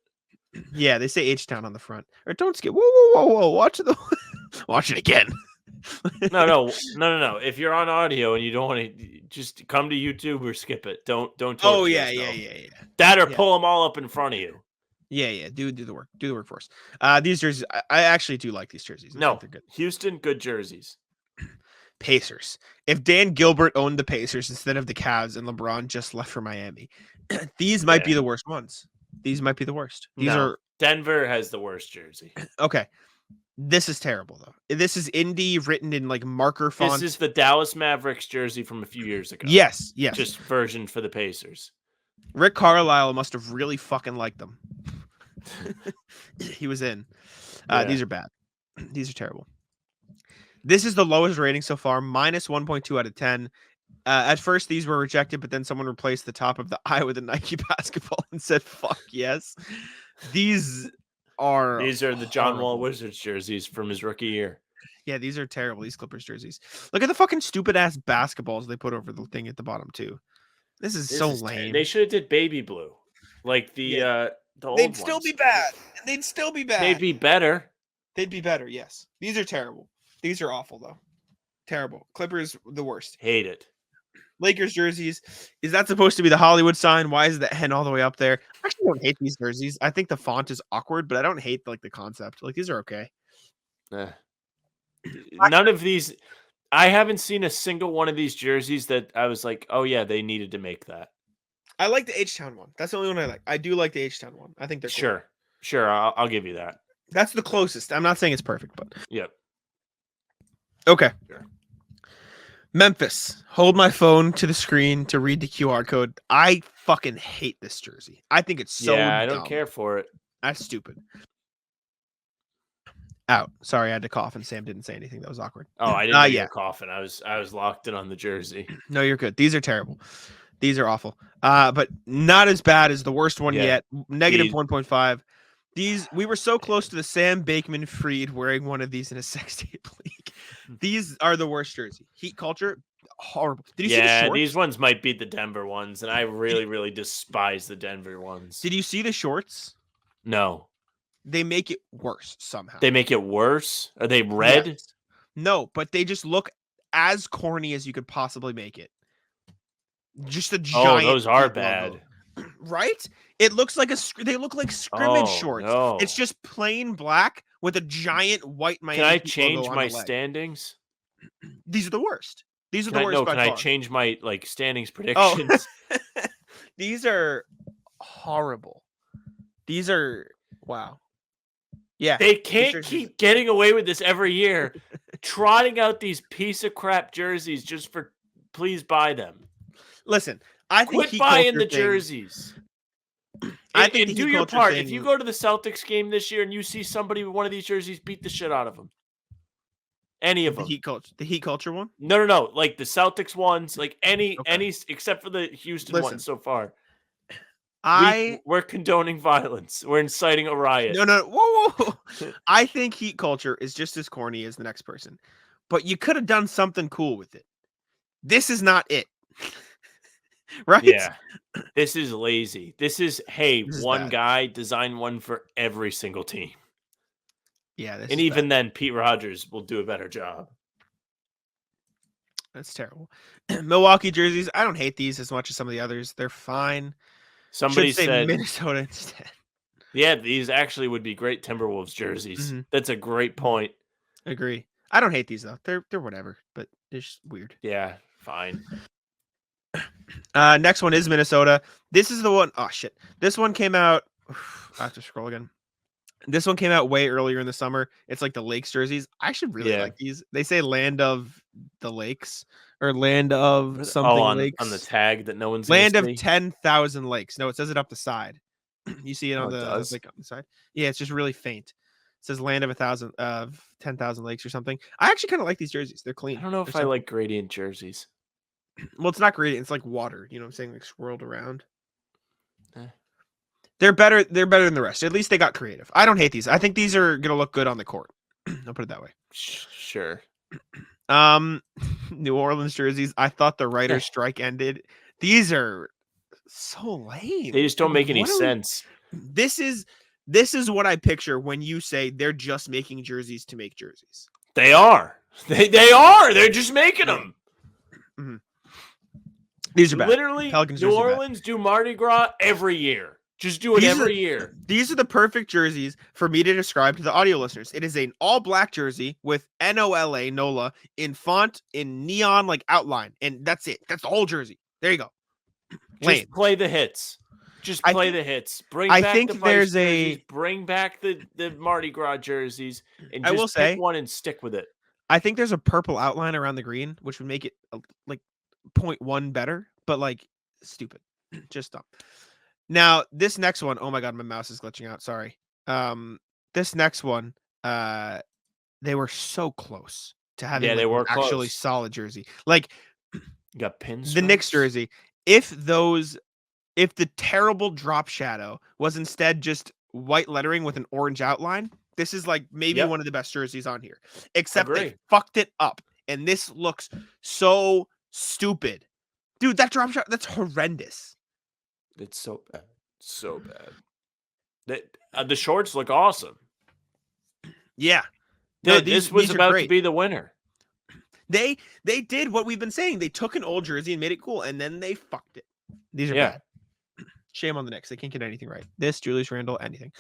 Yeah, they say H-Town on the front. Or don't skip. Whoa. Watch it again. No. If you're on audio and you don't want to, just come to YouTube or skip it. Don't. Oh yeah. That or pull them all up in front of you. Yeah. Do the work. Do the work for us. These jerseys, I actually do like these jerseys. I think they're good. Houston, good jerseys. Pacers. If Dan Gilbert owned the Pacers instead of the Cavs and LeBron just left for Miami, these might be the worst ones. These might be the worst. Denver has the worst jersey. Okay. This is terrible though. This is Indy written in like marker font. This is the Dallas Mavericks jersey from a few years ago. Yes. Just version for the Pacers. Rick Carlisle must have really fucking liked them. He was in. These are bad. These are terrible. This is the lowest rating so far, minus 1.2 out of 10. At first, these were rejected, but then someone replaced the top of the eye with a Nike basketball and said, fuck yes. These are the John Wall Wizards jerseys from his rookie year. Yeah, these are terrible. These Clippers jerseys. Look at the fucking stupid ass basketballs they put over the thing at the bottom too. This is so lame. They should have did baby blue, like the old They'd ones. still be bad. They'd still be bad. They'd be better. They'd be better. Yes. These are terrible. These are awful though. Terrible. Clippers the worst. Hate it. Lakers jerseys. Is that supposed to be the Hollywood sign? Why is the hen all the way up there? I actually don't hate these jerseys. I think the font is awkward, but I don't hate like the concept. Like these are okay. None of these. I haven't seen a single one of these jerseys that I was like, oh yeah, they needed to make that. I like the H-Town one. That's the only one I like. I do like the H-Town one. I think they're cool. Sure. I'll give you that. That's the closest. I'm not saying it's perfect, but yep. Okay. Sure. Memphis, hold my phone to the screen to read the QR code. I fucking hate this jersey. I think it's so dumb. I don't care for it. That's stupid. Out. Sorry, I had to cough and Sam didn't say anything. That was awkward. Oh, I didn't hear you coughing. I was locked in on the jersey. No, you're good. These are terrible. These are awful. But not as bad as the worst one yet. Negative 1.5. We were so close to the Sam Bankman-Fried wearing one of these in a sex tape league. These are the worst jersey. Heat culture, horrible. Did you see the shorts? These ones might beat the Denver ones, and I really, really despise the Denver ones. Did you see the shorts? No. They make it worse somehow. They make it worse? Are they red? Yes. No, but they just look as corny as you could possibly make it. Just a giant. Oh, those are big bad. logo. Right? It looks like they look like scrimmage shorts. No. It's just plain black with a giant white Miami. Can I Heat change logo on my the leg. standings? These are the worst. These are the worst. Can I change my standings predictions? Oh. These are horrible. These are wow. Yeah. They can't keep getting away with this every year, trotting out these piece of crap jerseys just for please buy them. Listen, I think quit buying the jerseys. I think and do your part. If you go to the Celtics game this year and you see somebody with one of these jerseys, beat the shit out of them. Any of them. The Heat culture one? No. Like the Celtics ones, like any except for the Houston ones so far. We're condoning violence. We're inciting a riot. No. Whoa. I think Heat culture is just as corny as the next person. But you could have done something cool with it. This is not it. Right? Yeah. This is lazy. This is one bad. guy design one for every single team. Yeah. And even then, Pete Rogers will do a better job. That's terrible. Milwaukee jerseys. I don't hate these as much as some of the others. They're fine. Somebody said Minnesota instead. Yeah, these actually would be great Timberwolves jerseys. Mm-hmm. That's a great point. Agree. I don't hate these though. They're whatever, but they're just weird. Yeah, fine. Next one is Minnesota. This is the one. Oh shit. This one came out. I have to scroll again. This one came out way earlier in the summer. It's like the Lakes jerseys. I should really like these. They say land of the lakes or land of something lakes. On the tag that no one's land of 10,000 lakes. No, it says it up the side. You see it on the on the side. Yeah, it's just really faint. It says land of 10,000 lakes or something. I actually kind of like these jerseys. They're clean. I don't know if I like gradient jerseys. Well, it's not gradient. It's like water. You know what I'm saying? Like swirled around. They're better. They're better than the rest. At least they got creative. I don't hate these. I think these are gonna look good on the court. I'll put it that way. Sure. New Orleans jerseys. I thought the writer's strike ended. These are so lame. They just don't make any sense. This is what I picture when you say they're just making jerseys to make jerseys. They are. They are. They're just making them. Mm-hmm. These are bad. Literally, New Orleans do Mardi Gras every year. Just do it every year. These are the perfect jerseys for me to describe to the audio listeners. It is an all-black jersey with NOLA, NOLA, in font, in neon, like outline. And that's it. That's the whole jersey. There you go. Just play the hits. Just play the hits. Bring back the Vice jerseys. Bring back the Mardi Gras jerseys. And just pick one and stick with it. I think there's a purple outline around the green, which would make it like 0.1 better, but like stupid. Just dumb. Now, this next one, oh my God, my mouse is glitching out. Sorry. This next one, they were so close to having they were actually close. Solid jersey. Like, you got pins. The Knicks jersey. If the terrible drop shadow was instead just white lettering with an orange outline, this is like maybe one of the best jerseys on here. Except they fucked it up, and this looks so stupid, dude. That drop shot, that's horrendous. It's so bad. So bad. The shorts look awesome. Yeah. This was about to be the winner. They did what we've been saying. They took an old jersey and made it cool, and then they fucked it. These are bad. Shame on the Knicks. They can't get anything right. This, Julius Randle, anything.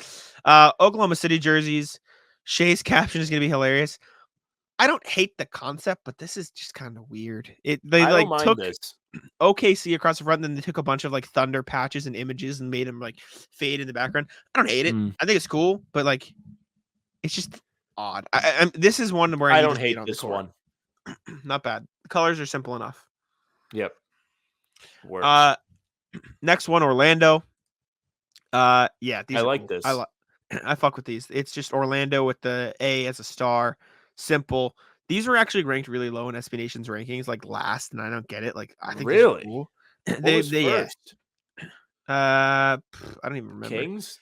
Oklahoma City jerseys. Shay's caption is going to be hilarious. I don't hate the concept, but this is just kind of weird. They took this. OKC across the front, and then they took a bunch of like Thunder patches and images and made them like fade in the background. I don't hate it. I think it's cool, but like it's just odd. This is one where I don't hate this one. Not bad. The colors are simple enough. Yep. Works. Next one, Orlando. Yeah, these I are like cool. this. I fuck with these. It's just Orlando with the A as a star. Simple. These were actually ranked really low in SB Nation's rankings, like last, and I don't get it. Like I think really cool. They first? I don't even remember. Kings.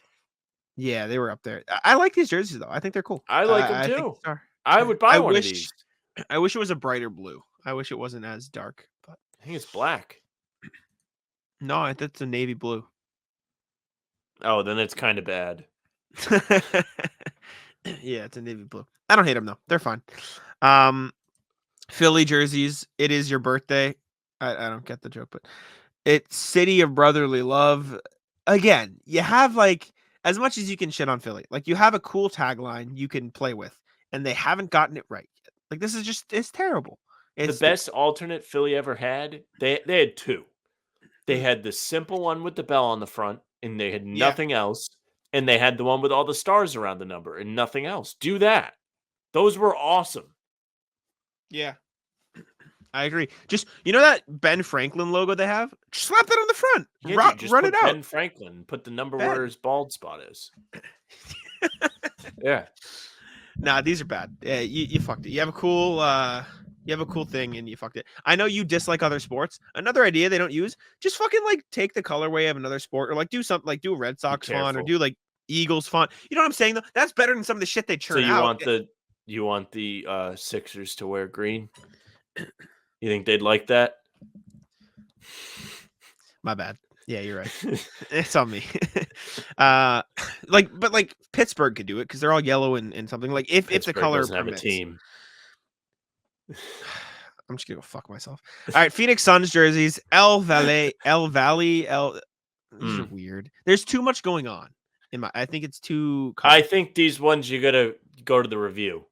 Yeah, they were up there. I like these jerseys though. I think they're cool. I like them too. I would buy one of these. I wish it was a brighter blue. I wish it wasn't as dark, but I think it's black. no, that's a navy blue. Oh, then it's kind of bad. Yeah, it's a navy blue. I don't hate them though; they're fine. Philly jerseys. It is your birthday. I don't get the joke, but it's City of Brotherly Love. Again, you have like as much as you can shit on Philly. Like you have a cool tagline you can play with, and they haven't gotten it right yet. Like this is it's terrible. It's The best alternate Philly ever had, they had two. They had the simple one with the bell on the front, and they had nothing else. And they had the one with all the stars around the number and nothing else. Do that. Those were awesome. Yeah. I agree. Just that Ben Franklin logo they have, just slap that on the front. Yeah, dude, just run put it out. Ben Franklin, put the number where his bald spot is. Yeah. Nah, these are bad. Yeah, you fucked it. You have a cool thing and you fucked it. I know you dislike other sports. Another idea they don't use, just fucking like take the colorway of another sport or like do something like do a Red Sox font or do like Eagles font. You know what I'm saying though? That's better than some of the shit they churn out. You want the Sixers to wear green? You think they'd like that? My bad. Yeah, you're right. It's on me. But Pittsburgh could do it because they're all yellow and something. Like if the color doesn't have a permits. team. I'm just gonna go fuck myself. All right, Phoenix Suns jerseys. El Valley. These are weird. There's too much going on. I think it's too. I think these ones you gotta go to the review.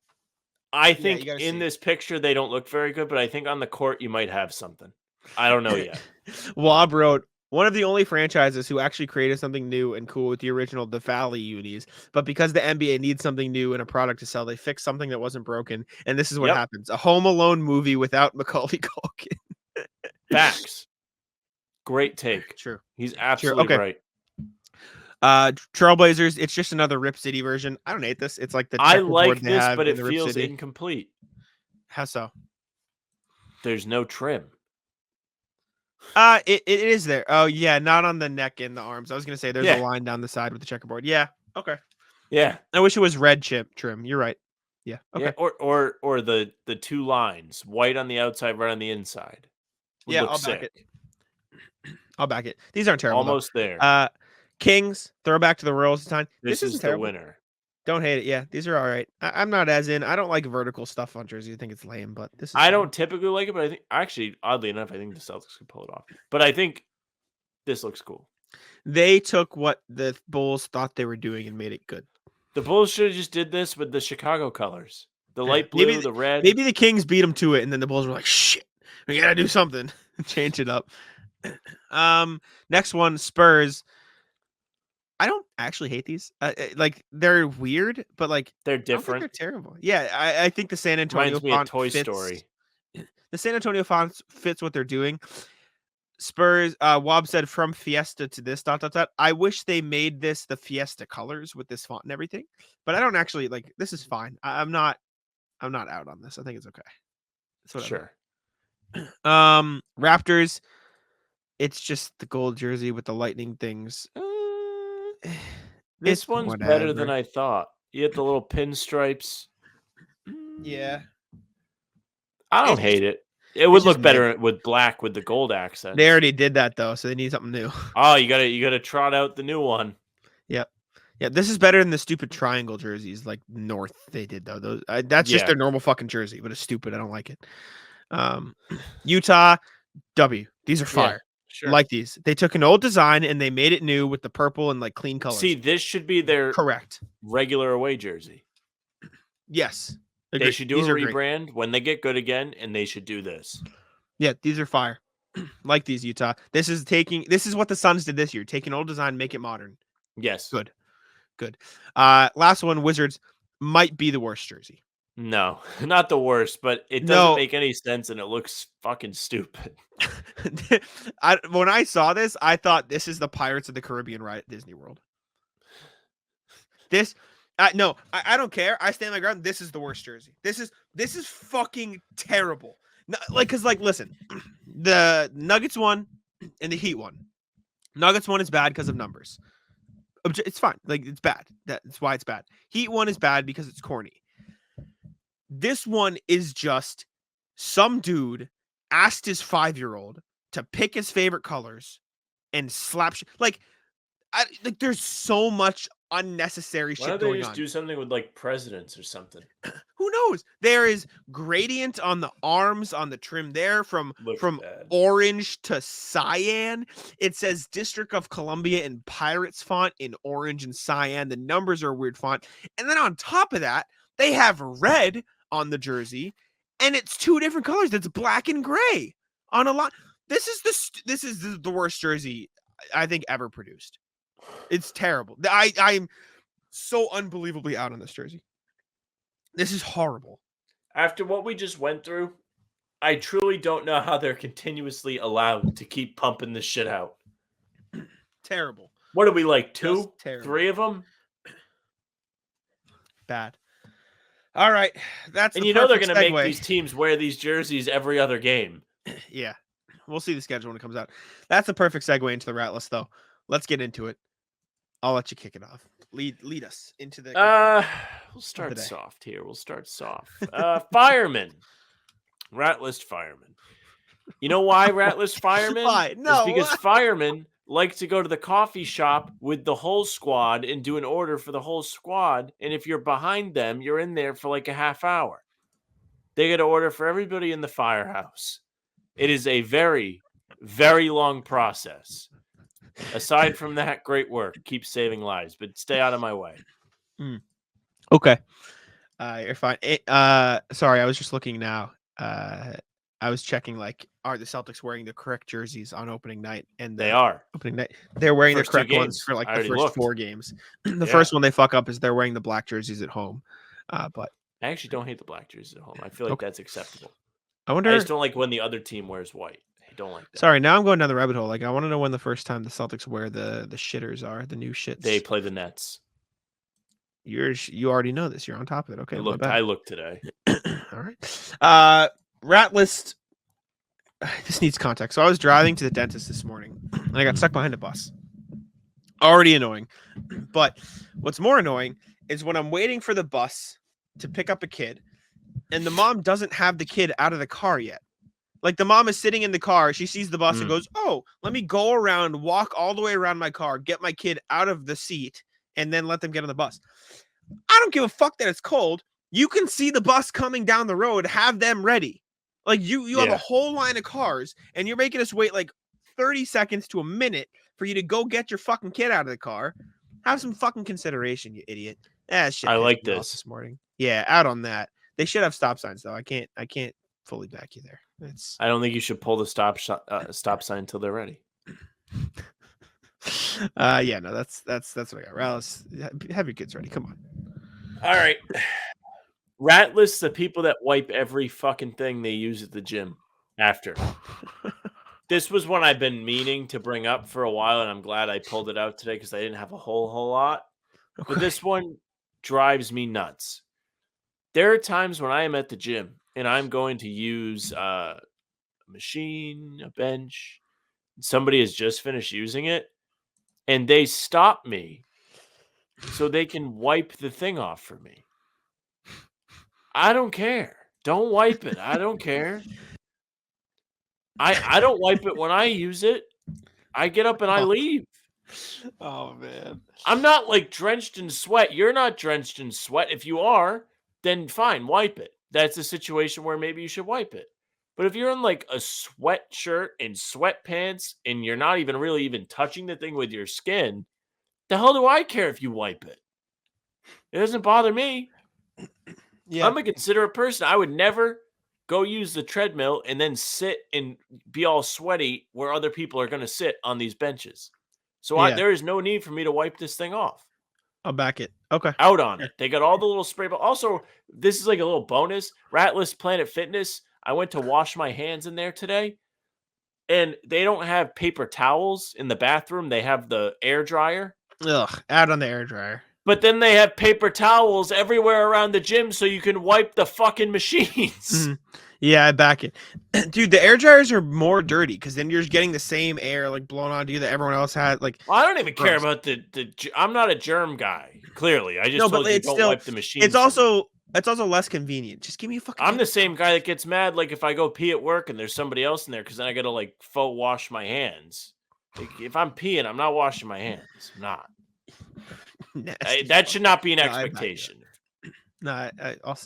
I think in this picture they don't look very good, but I think on the court you might have something. I don't know yet. Wob wrote, one of the only franchises who actually created something new and cool with the original The Valley unis, but because the NBA needs something new and a product to sell, they fixed something that wasn't broken, and this is what happens. A Home Alone movie without Macaulay Culkin. Facts. Great take. True. He's absolutely right. Trailblazers, it's just another Rip City version. I don't hate this. It's like the I like they this, have but in it the Rip feels City. incomplete. How so? There's no trim. It is there. Oh yeah, not on the neck and the arms. I was gonna say there's a line down the side with the checkerboard. Yeah. Okay. Yeah. I wish it was red trim. You're right. Yeah. Okay. Yeah, or the two lines, white on the outside, red on the inside. I'll back it. I'll back it. These aren't terrible. Almost there. Kings, throwback to the Royals time. This is isn't the terrible. winner. Don't hate it. Yeah, these are all right. I'm not as in. I don't like vertical stuff on jersey. I think it's lame, but this is I don't typically like it, but I think actually, oddly enough, I think the Celtics could pull it off. But I think this looks cool. They took what the Bulls thought they were doing and made it good. The Bulls should have just did this with the Chicago colors. The light blue, the red. Maybe the Kings beat them to it, and then the Bulls were like, shit, we gotta do something. Change it up. Next one, Spurs. I don't actually hate these. Like they're weird, but like they're different. They're terrible. Yeah, I think the San Antonio reminds me of Toy Story. The San Antonio font fits what they're doing. Spurs. Wob said from Fiesta to this ... I wish they made this the Fiesta colors with this font and everything, but I don't actually like. This is fine. I'm not out on this. I think it's okay. That's what Sure. Raptors. It's just the gold jersey with the lightning things. This one's better than I thought. You have the little pinstripes. Yeah. I don't hate it. It would look better with black with the gold accent. They already did that though, so they need something new. Oh, you gotta trot out the new one. Yep. Yeah, this is better than the stupid triangle jerseys like North they did though. Those that's just their normal fucking jersey, but it's stupid. I don't like it. Utah W. These are fire. Sure. Like these. They took an old design and they made it new with the purple and like clean colors. See, this should be their regular away jersey. Yes. They should do a rebrand when they get good again, and they should do this. Yeah, these are fire. Like these, Utah. This is what the Suns did this year. Take an old design, make it modern. Yes. Good. Last one, Wizards might be the worst jersey. No, not the worst, but it doesn't make any sense and it looks fucking stupid. When I saw this, I thought this is the Pirates of the Caribbean ride at Disney World. I don't care. I stand my ground. This is the worst jersey. This is fucking terrible. Listen, the Nuggets one and the Heat one. Nuggets one is bad because of numbers. It's fine. Like it's bad. That's why it's bad. Heat one is bad because it's corny. This one is just some dude asked his 5-year-old to pick his favorite colors and slap like there's so much unnecessary Why shit don't they going just on. do something with like presidents or something? Who knows? There is gradient on the arms on the trim there from Bad. orange to cyan. It says District of Columbia in Pirates font in orange and cyan. The numbers are a weird font. And then on top of that, they have red on the jersey, and it's 2 different colors. It's black and gray on a lot. This is the worst jersey I think ever produced. It's terrible. I'm so unbelievably out on this jersey. This is horrible. After what we just went through, I truly don't know how they're continuously allowed to keep pumping this shit out. Terrible. What are we like, 2, Just terrible. 3 of them? Bad. All right, that's And the you know they're perfect going to make segue. these teams wear these jerseys every other game. Yeah, we'll see the schedule when it comes out. That's a perfect segue into the rat list, though. Let's get into it. I'll let you kick it off. Lead us into the. We'll start soft here. We'll start soft. Firemen, rat list firemen. You know why rat list firemen? Why? No, it's because firemen like to go to the coffee shop with the whole squad and do an order for the whole squad. And if you're behind them, you're in there for like a half hour. They get an order for everybody in the firehouse. It is a very, very long process. Aside from that, great work. Keep saving lives, but stay out of my way. Okay. You're fine. Sorry, I was just looking now. I was checking, like, are the Celtics wearing the correct jerseys on opening night? And they are. Opening night. They're wearing First the correct 2 ones games. for, like, I the already first looked. 4 games. The first one they fuck up is they're wearing the black jerseys at home. But I actually don't hate the black jerseys at home. I feel like that's acceptable. I wonder. I just don't like when the other team wears white. I don't like that. Sorry, now I'm going down the rabbit hole. Like, I want to know when the first time the Celtics wear the shitters are, the new shits. They play the Nets. You already know this. You're on top of it. Okay. I looked today. All right. Rat list. This needs context. So I was driving to the dentist this morning and I got stuck behind a bus. Already annoying. But what's more annoying is when I'm waiting for the bus to pick up a kid and the mom doesn't have the kid out of the car yet. Like, the mom is sitting in the car. She sees the bus and goes, oh, let me go around, walk all the way around my car, get my kid out of the seat, and then let them get on the bus. I don't give a fuck that it's cold. You can see the bus coming down the road. Have them ready. Like, you have a whole line of cars, and you're making us wait like 30 seconds to a minute for you to go get your fucking kid out of the car. Have some fucking consideration, you idiot. Shit I like this morning. Yeah, out on that. They should have stop signs, though. I can't fully back you there. I don't think you should pull the stop sign until they're ready. Yeah, no, that's what I got. Rallis, have your kids ready. Come on. All right. Rat list the people that wipe every fucking thing they use at the gym after. This was one I've been meaning to bring up for a while, and I'm glad I pulled it out today because I didn't have a whole lot. Okay. But this one drives me nuts. There are times when I am at the gym and I'm going to use a machine, a bench. Somebody has just finished using it, and they stop me so they can wipe the thing off for me. I don't care. Don't wipe it. I don't care. I don't wipe it when I use it. I get up and I leave. Oh, man. I'm not like drenched in sweat. You're not drenched in sweat. If you are, then fine, wipe it. That's a situation where maybe you should wipe it. But if you're in like a sweatshirt and sweatpants and you're not even really even touching the thing with your skin, the hell do I care if you wipe it? It doesn't bother me. Yeah. I'm a considerate person. I would never go use the treadmill and then sit and be all sweaty where other people are going to sit on these benches. So there is no need for me to wipe this thing off. I'll back it. Okay. Out on it. They got all the little spray. But also, this is like a little bonus. Ratless Planet Fitness. I went to wash my hands in there today, and they don't have paper towels in the bathroom. They have the air dryer. Ugh, out on the air dryer. But then they have paper towels everywhere around the gym so you can wipe the fucking machines. Mm-hmm. Yeah, I back it. Dude, the air dryers are more dirty because then you're just getting the same air like blown onto you that everyone else had. Like, well, I don't even care about the I'm not a germ guy, clearly. I just told you don't wipe the machines. It's also It's also less convenient. Just give me a fucking. I'm the same guy that gets mad like if I go pee at work and there's somebody else in there because then I got to like faux wash my hands. Like, if I'm peeing, I'm not washing my hands. I'm not. That should not be an expectation. No,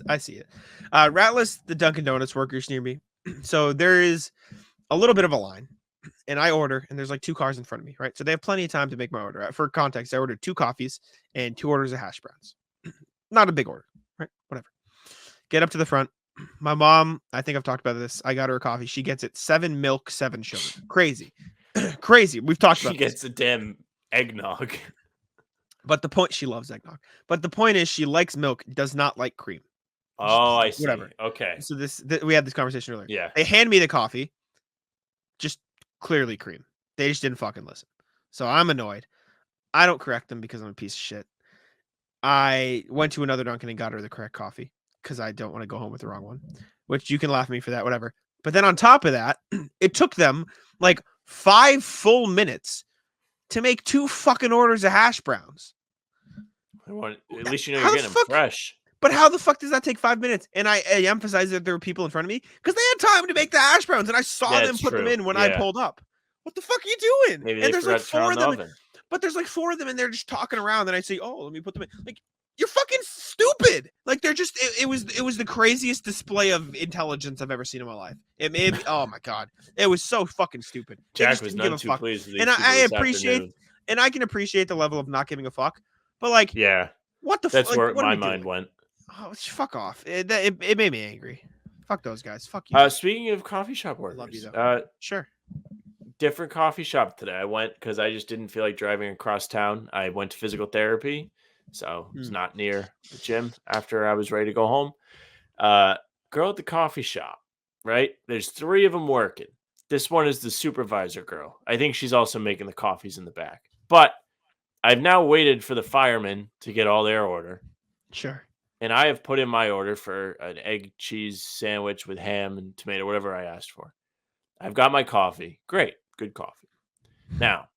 I see it. Ratless, the Dunkin' Donuts workers near me. So there is a little bit of a line, and I order, and there's like 2 cars in front of me, right? So they have plenty of time to make my order. For context, I ordered 2 coffees and 2 orders of hash browns. Not a big order, right? Whatever. Get up to the front. My mom, I think I've talked about this. I got her a coffee. She gets it 7 milk, 7 sugar. Crazy. Crazy. We've talked about She gets a damn eggnog. But the point, she loves eggnog. But the point is, she likes milk, does not like cream. Oh, I see. Whatever. Okay. So we had this conversation earlier. Yeah. They hand me the coffee, just clearly cream. They just didn't fucking listen. So I'm annoyed. I don't correct them because I'm a piece of shit. I went to another Dunkin' and got her the correct coffee because I don't want to go home with the wrong one, which you can laugh at me for that, whatever. But then on top of that, it took them like 5 full minutes to make 2 fucking orders of hash browns. At least you know you're getting them fresh. But how the fuck does that take 5 minutes? And I emphasize that there were people in front of me because they had time to make the hash browns, and I saw them put them in when I pulled up. What the fuck are you doing? Maybe and they there's like forgot to turn on the oven. But there's like 4 of them, and they're just talking around. And I say, "Oh, let me put them in." Like, you're fucking stupid. Like, they're just. It was the craziest display of intelligence I've ever seen in my life. It made. Oh my god, it was so fucking stupid. Jack was none too pleased with these. And I appreciate, and I can appreciate the level of not giving a fuck. But like, yeah, what the? That's like, where what my mind went. Oh, fuck off! It made me angry. Fuck those guys. Fuck you. Speaking of coffee shop workers, love you though. Sure. Different coffee shop today. I went because I just didn't feel like driving across town. I went to physical therapy, so it's not near the gym after I was ready to go home. Girl at the coffee shop, right? There's 3 of them working. This one is the supervisor girl. I think she's also making the coffees in the back. But I've now waited for the firemen to get all their order. Sure. And I have put in my order for an egg cheese sandwich with ham and tomato, whatever I asked for. I've got my coffee. Great. Good coffee. Now,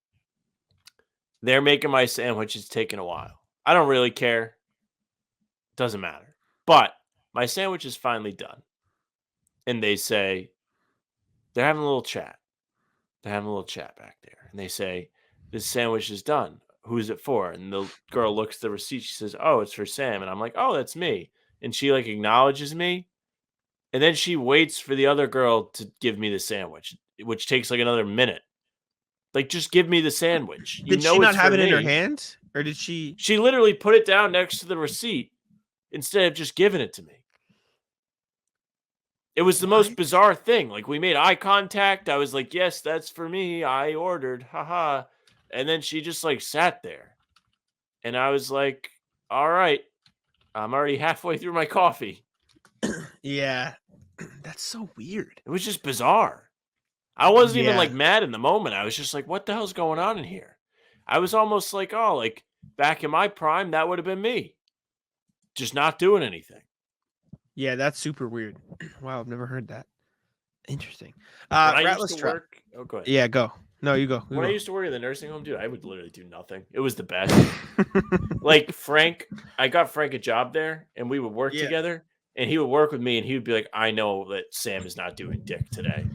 they're making my sandwich. It's taking a while. I don't really care. Doesn't matter. But my sandwich is finally done. And they say, they're having a little chat. They're having a little chat back there. And they say, this sandwich is done. Who's it for? And the girl looks at the receipt. She says, oh, it's for Sam. And I'm like, oh, that's me. And she like acknowledges me. And then she waits for the other girl to give me the sandwich, which takes like another minute. Like, just give me the sandwich. Did she not have it in her hand? Or did she? She literally put it down next to the receipt instead of just giving it to me. It was the most bizarre thing. Like, we made eye contact. I was like, yes, that's for me. I ordered. Haha. And then she just like sat there. And I was like, all right, I'm already halfway through my coffee. Yeah. That's so weird. It was just bizarre. I wasn't even like mad in the moment. I was just like, what the hell's going on in here? I was almost like, oh, like back in my prime, that would have been me. Just not doing anything. Yeah, that's super weird. Wow, I've never heard that. Interesting. I used to work. Oh, go ahead. Yeah, go. No, you go. When I used to work in the nursing home, dude, I would literally do nothing. It was the best. Like Frank, I got Frank a job there, and we would work together, and he would work with me, and he would be like, I know that Sam is not doing dick today.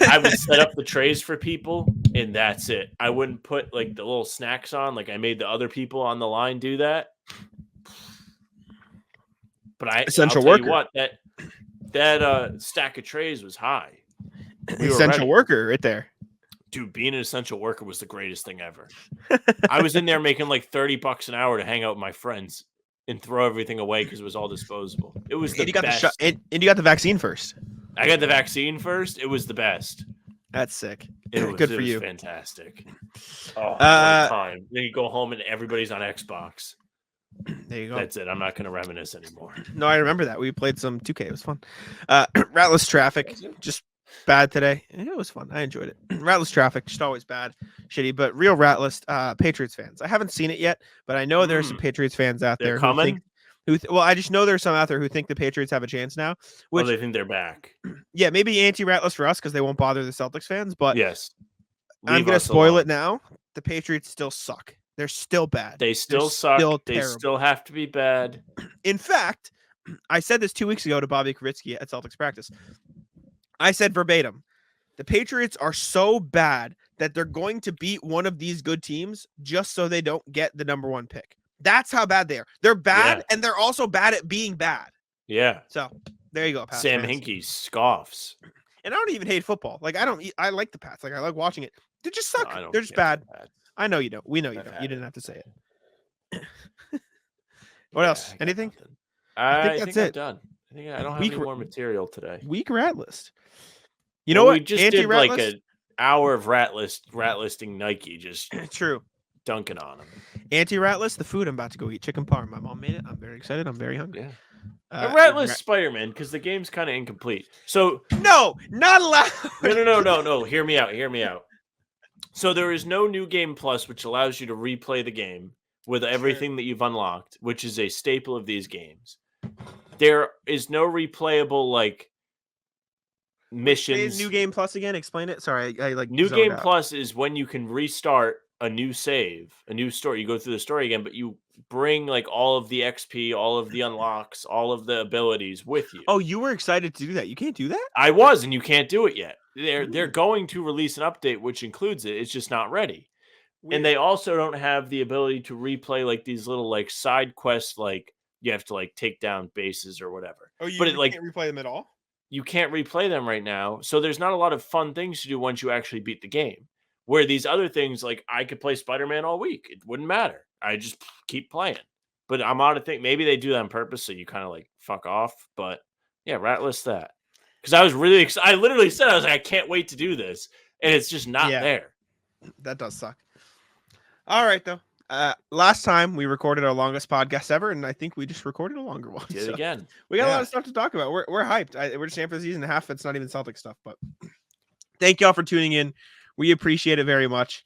I would set up the trays for people, and that's it. I wouldn't put like the little snacks on, like I made the other people on the line do that. But essential I'll tell worker. you what, that stack of trays was high. Essential worker right there. Dude, being an essential worker was the greatest thing ever. I was in there making like $30 an hour to hang out with my friends and throw everything away because it was all disposable. It was the best. And you got the vaccine first. I got the vaccine first. It was the best. That's sick. Good for you. Fantastic. Oh, time. Then you go home and everybody's on Xbox. There you go. That's it. I'm not going to reminisce anymore. No, I remember that. We played some 2K. It was fun. Ratless traffic. Just bad today. It was fun. I enjoyed it. Ratless traffic. Just always bad. Shitty. But real Ratless Patriots fans. I haven't seen it yet, but I know there are some Patriots fans out there coming. Well, I just know there's some out there who think the Patriots have a chance now. Which, they think they're back. Yeah, maybe anti-Ratless for us because they won't bother the Celtics fans. But yes, I'm going to spoil it now. The Patriots still suck. They're still bad. They still suck. They still have to be bad. In fact, I said this 2 weeks ago to Bobby Kravitsky at Celtics practice. I said verbatim, the Patriots are so bad that they're going to beat one of these good teams just so they don't get the number 1 pick. That's how bad they are. They're bad, and they're also bad at being bad. Yeah. So there you go. Pats Sam fans. Hinkie scoffs. And I don't even hate football. Like I like the Pats. Like I like watching it. They just suck. No, They're just bad. I know you don't. We know you don't. You didn't have to say it. What else? Anything? I think that's I'm it. done. I think I don't have any more material today. Weak rat list. You know what? We just did like an hour of rat listing Nike, just true. dunking on them. Anti-rat list, the food I'm about to go eat. Chicken parm. My mom made it. I'm very excited. I'm very hungry. Yeah. A rat list Spider-Man, because the game's kind of incomplete. So no, not allowed. No. Hear me out. So there is no new game plus, which allows you to replay the game with everything that you've unlocked, which is a staple of these games. There is no replayable like missions. New game plus again. Explain it. Sorry, I like new game plus is when you can restart a new save, a new story. You go through the story again, but you bring like all of the XP, all of the unlocks, all of the abilities with you. Oh, you were excited to do that. You can't do that? I was, and you can't do it yet. They're going to release an update which includes it. It's just not ready. Weird. And they also don't have the ability to replay like these little like side quests, like you have to like take down bases or whatever. Oh, you can't replay them at all? You can't replay them right now. So there's not a lot of fun things to do once you actually beat the game. Where these other things, like I could play Spider-Man all week. It wouldn't matter. I just keep playing. But I'm out of think maybe they do that on purpose so you kind of like fuck off. But yeah, rat list that. Because I was really excited. I literally said, I was like, I can't wait to do this. And it's just not there. That does suck. All right, though. Last time we recorded our longest podcast ever, and I think we just recorded a longer one. Did it again. We got a lot of stuff to talk about. We're hyped. We're just amped for the season and a half. It's not even Celtic stuff, but thank y'all for tuning in. We appreciate it very much.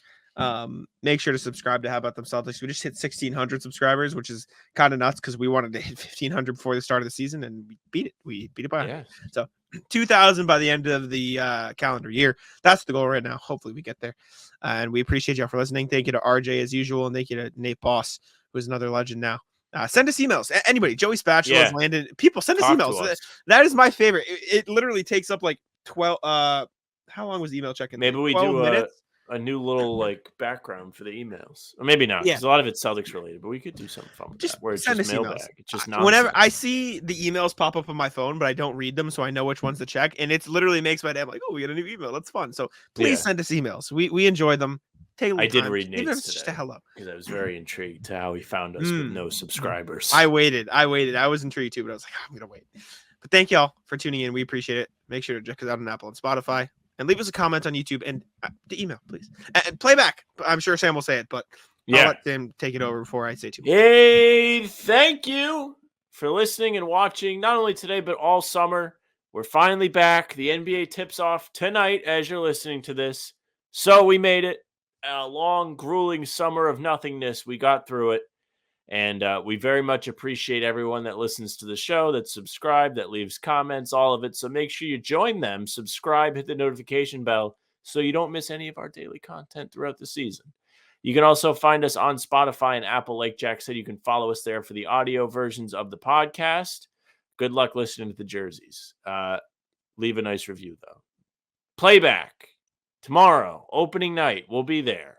Make sure to subscribe to How About Them Celtics. We just hit 1,600 subscribers, which is kind of nuts because we wanted to hit 1,500 before the start of the season, and we beat it. We beat it by 100. So 2,000 by the end of the calendar year. That's the goal right now. Hopefully we get there. And we appreciate y'all for listening. Thank you to RJ as usual, and thank you to Nate Boss, who's another legend now. Send us emails. Anybody, Joey Spatula has landed. People, send us emails. That is my favorite. It literally takes up like 12. How long was email check-in? Maybe we do a new little like background for the emails, or maybe not, because a lot of it's Celtics related. But we could do something fun with that, where it's just mailbag. It's just nonsense. Whenever I see the emails pop up on my phone, but I don't read them, so I know which ones to check, and it literally makes my day. I'm like, oh, we got a new email. That's fun. So please send us emails. We enjoy them. I did read Nate's today, just a hello, because I was very intrigued to how he found us with no subscribers. I waited. I was intrigued too, but I was like, I'm gonna wait. But thank y'all for tuning in. We appreciate it. Make sure to check us out on Apple and Spotify. And leave us a comment on YouTube and the email, please. And playback. I'm sure Sam will say it, but I'll let Sam take it over before I say too much. Hey, thank you for listening and watching, not only today, but all summer. We're finally back. The NBA tips off tonight as you're listening to this. So we made it. A long, grueling summer of nothingness. We got through it. And we very much appreciate everyone that listens to the show, that subscribes, that leaves comments, all of it. So make sure you join them, subscribe, hit the notification bell so you don't miss any of our daily content throughout the season. You can also find us on Spotify and Apple. Like Jack said, you can follow us there for the audio versions of the podcast. Good luck listening to the jerseys. Leave a nice review, though. Playback tomorrow, opening night. We'll be there.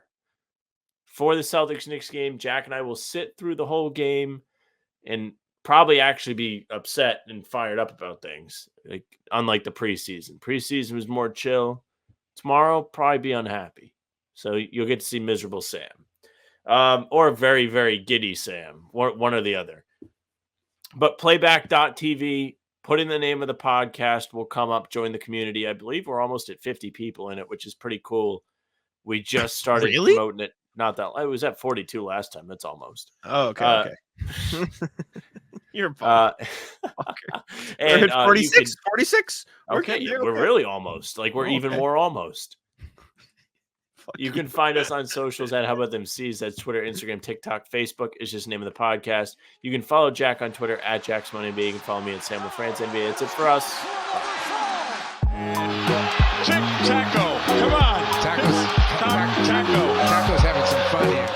For the Celtics-Knicks game, Jack and I will sit through the whole game and probably actually be upset and fired up about things, like unlike the preseason. Preseason was more chill. Tomorrow, probably be unhappy. So you'll get to see miserable Sam. Or very, very giddy Sam. One or the other. But playback.tv, put in the name of the podcast, will come up, join the community. I believe we're almost at 50 people in it, which is pretty cool. We just started promoting it. Not that it was at 42 last time. That's almost. Oh, okay. You're and 46. 46. Okay, we're really almost. Like we're even more almost. You can find us on socials at How About Them C's. That's Twitter, Instagram, TikTok, Facebook. Is just the name of the podcast. You can follow Jack on Twitter at JacksMoneyNBA. You can follow me at Sam LaFrance NBA. That's it for us. Taco. Come on. Taco's having some fun here.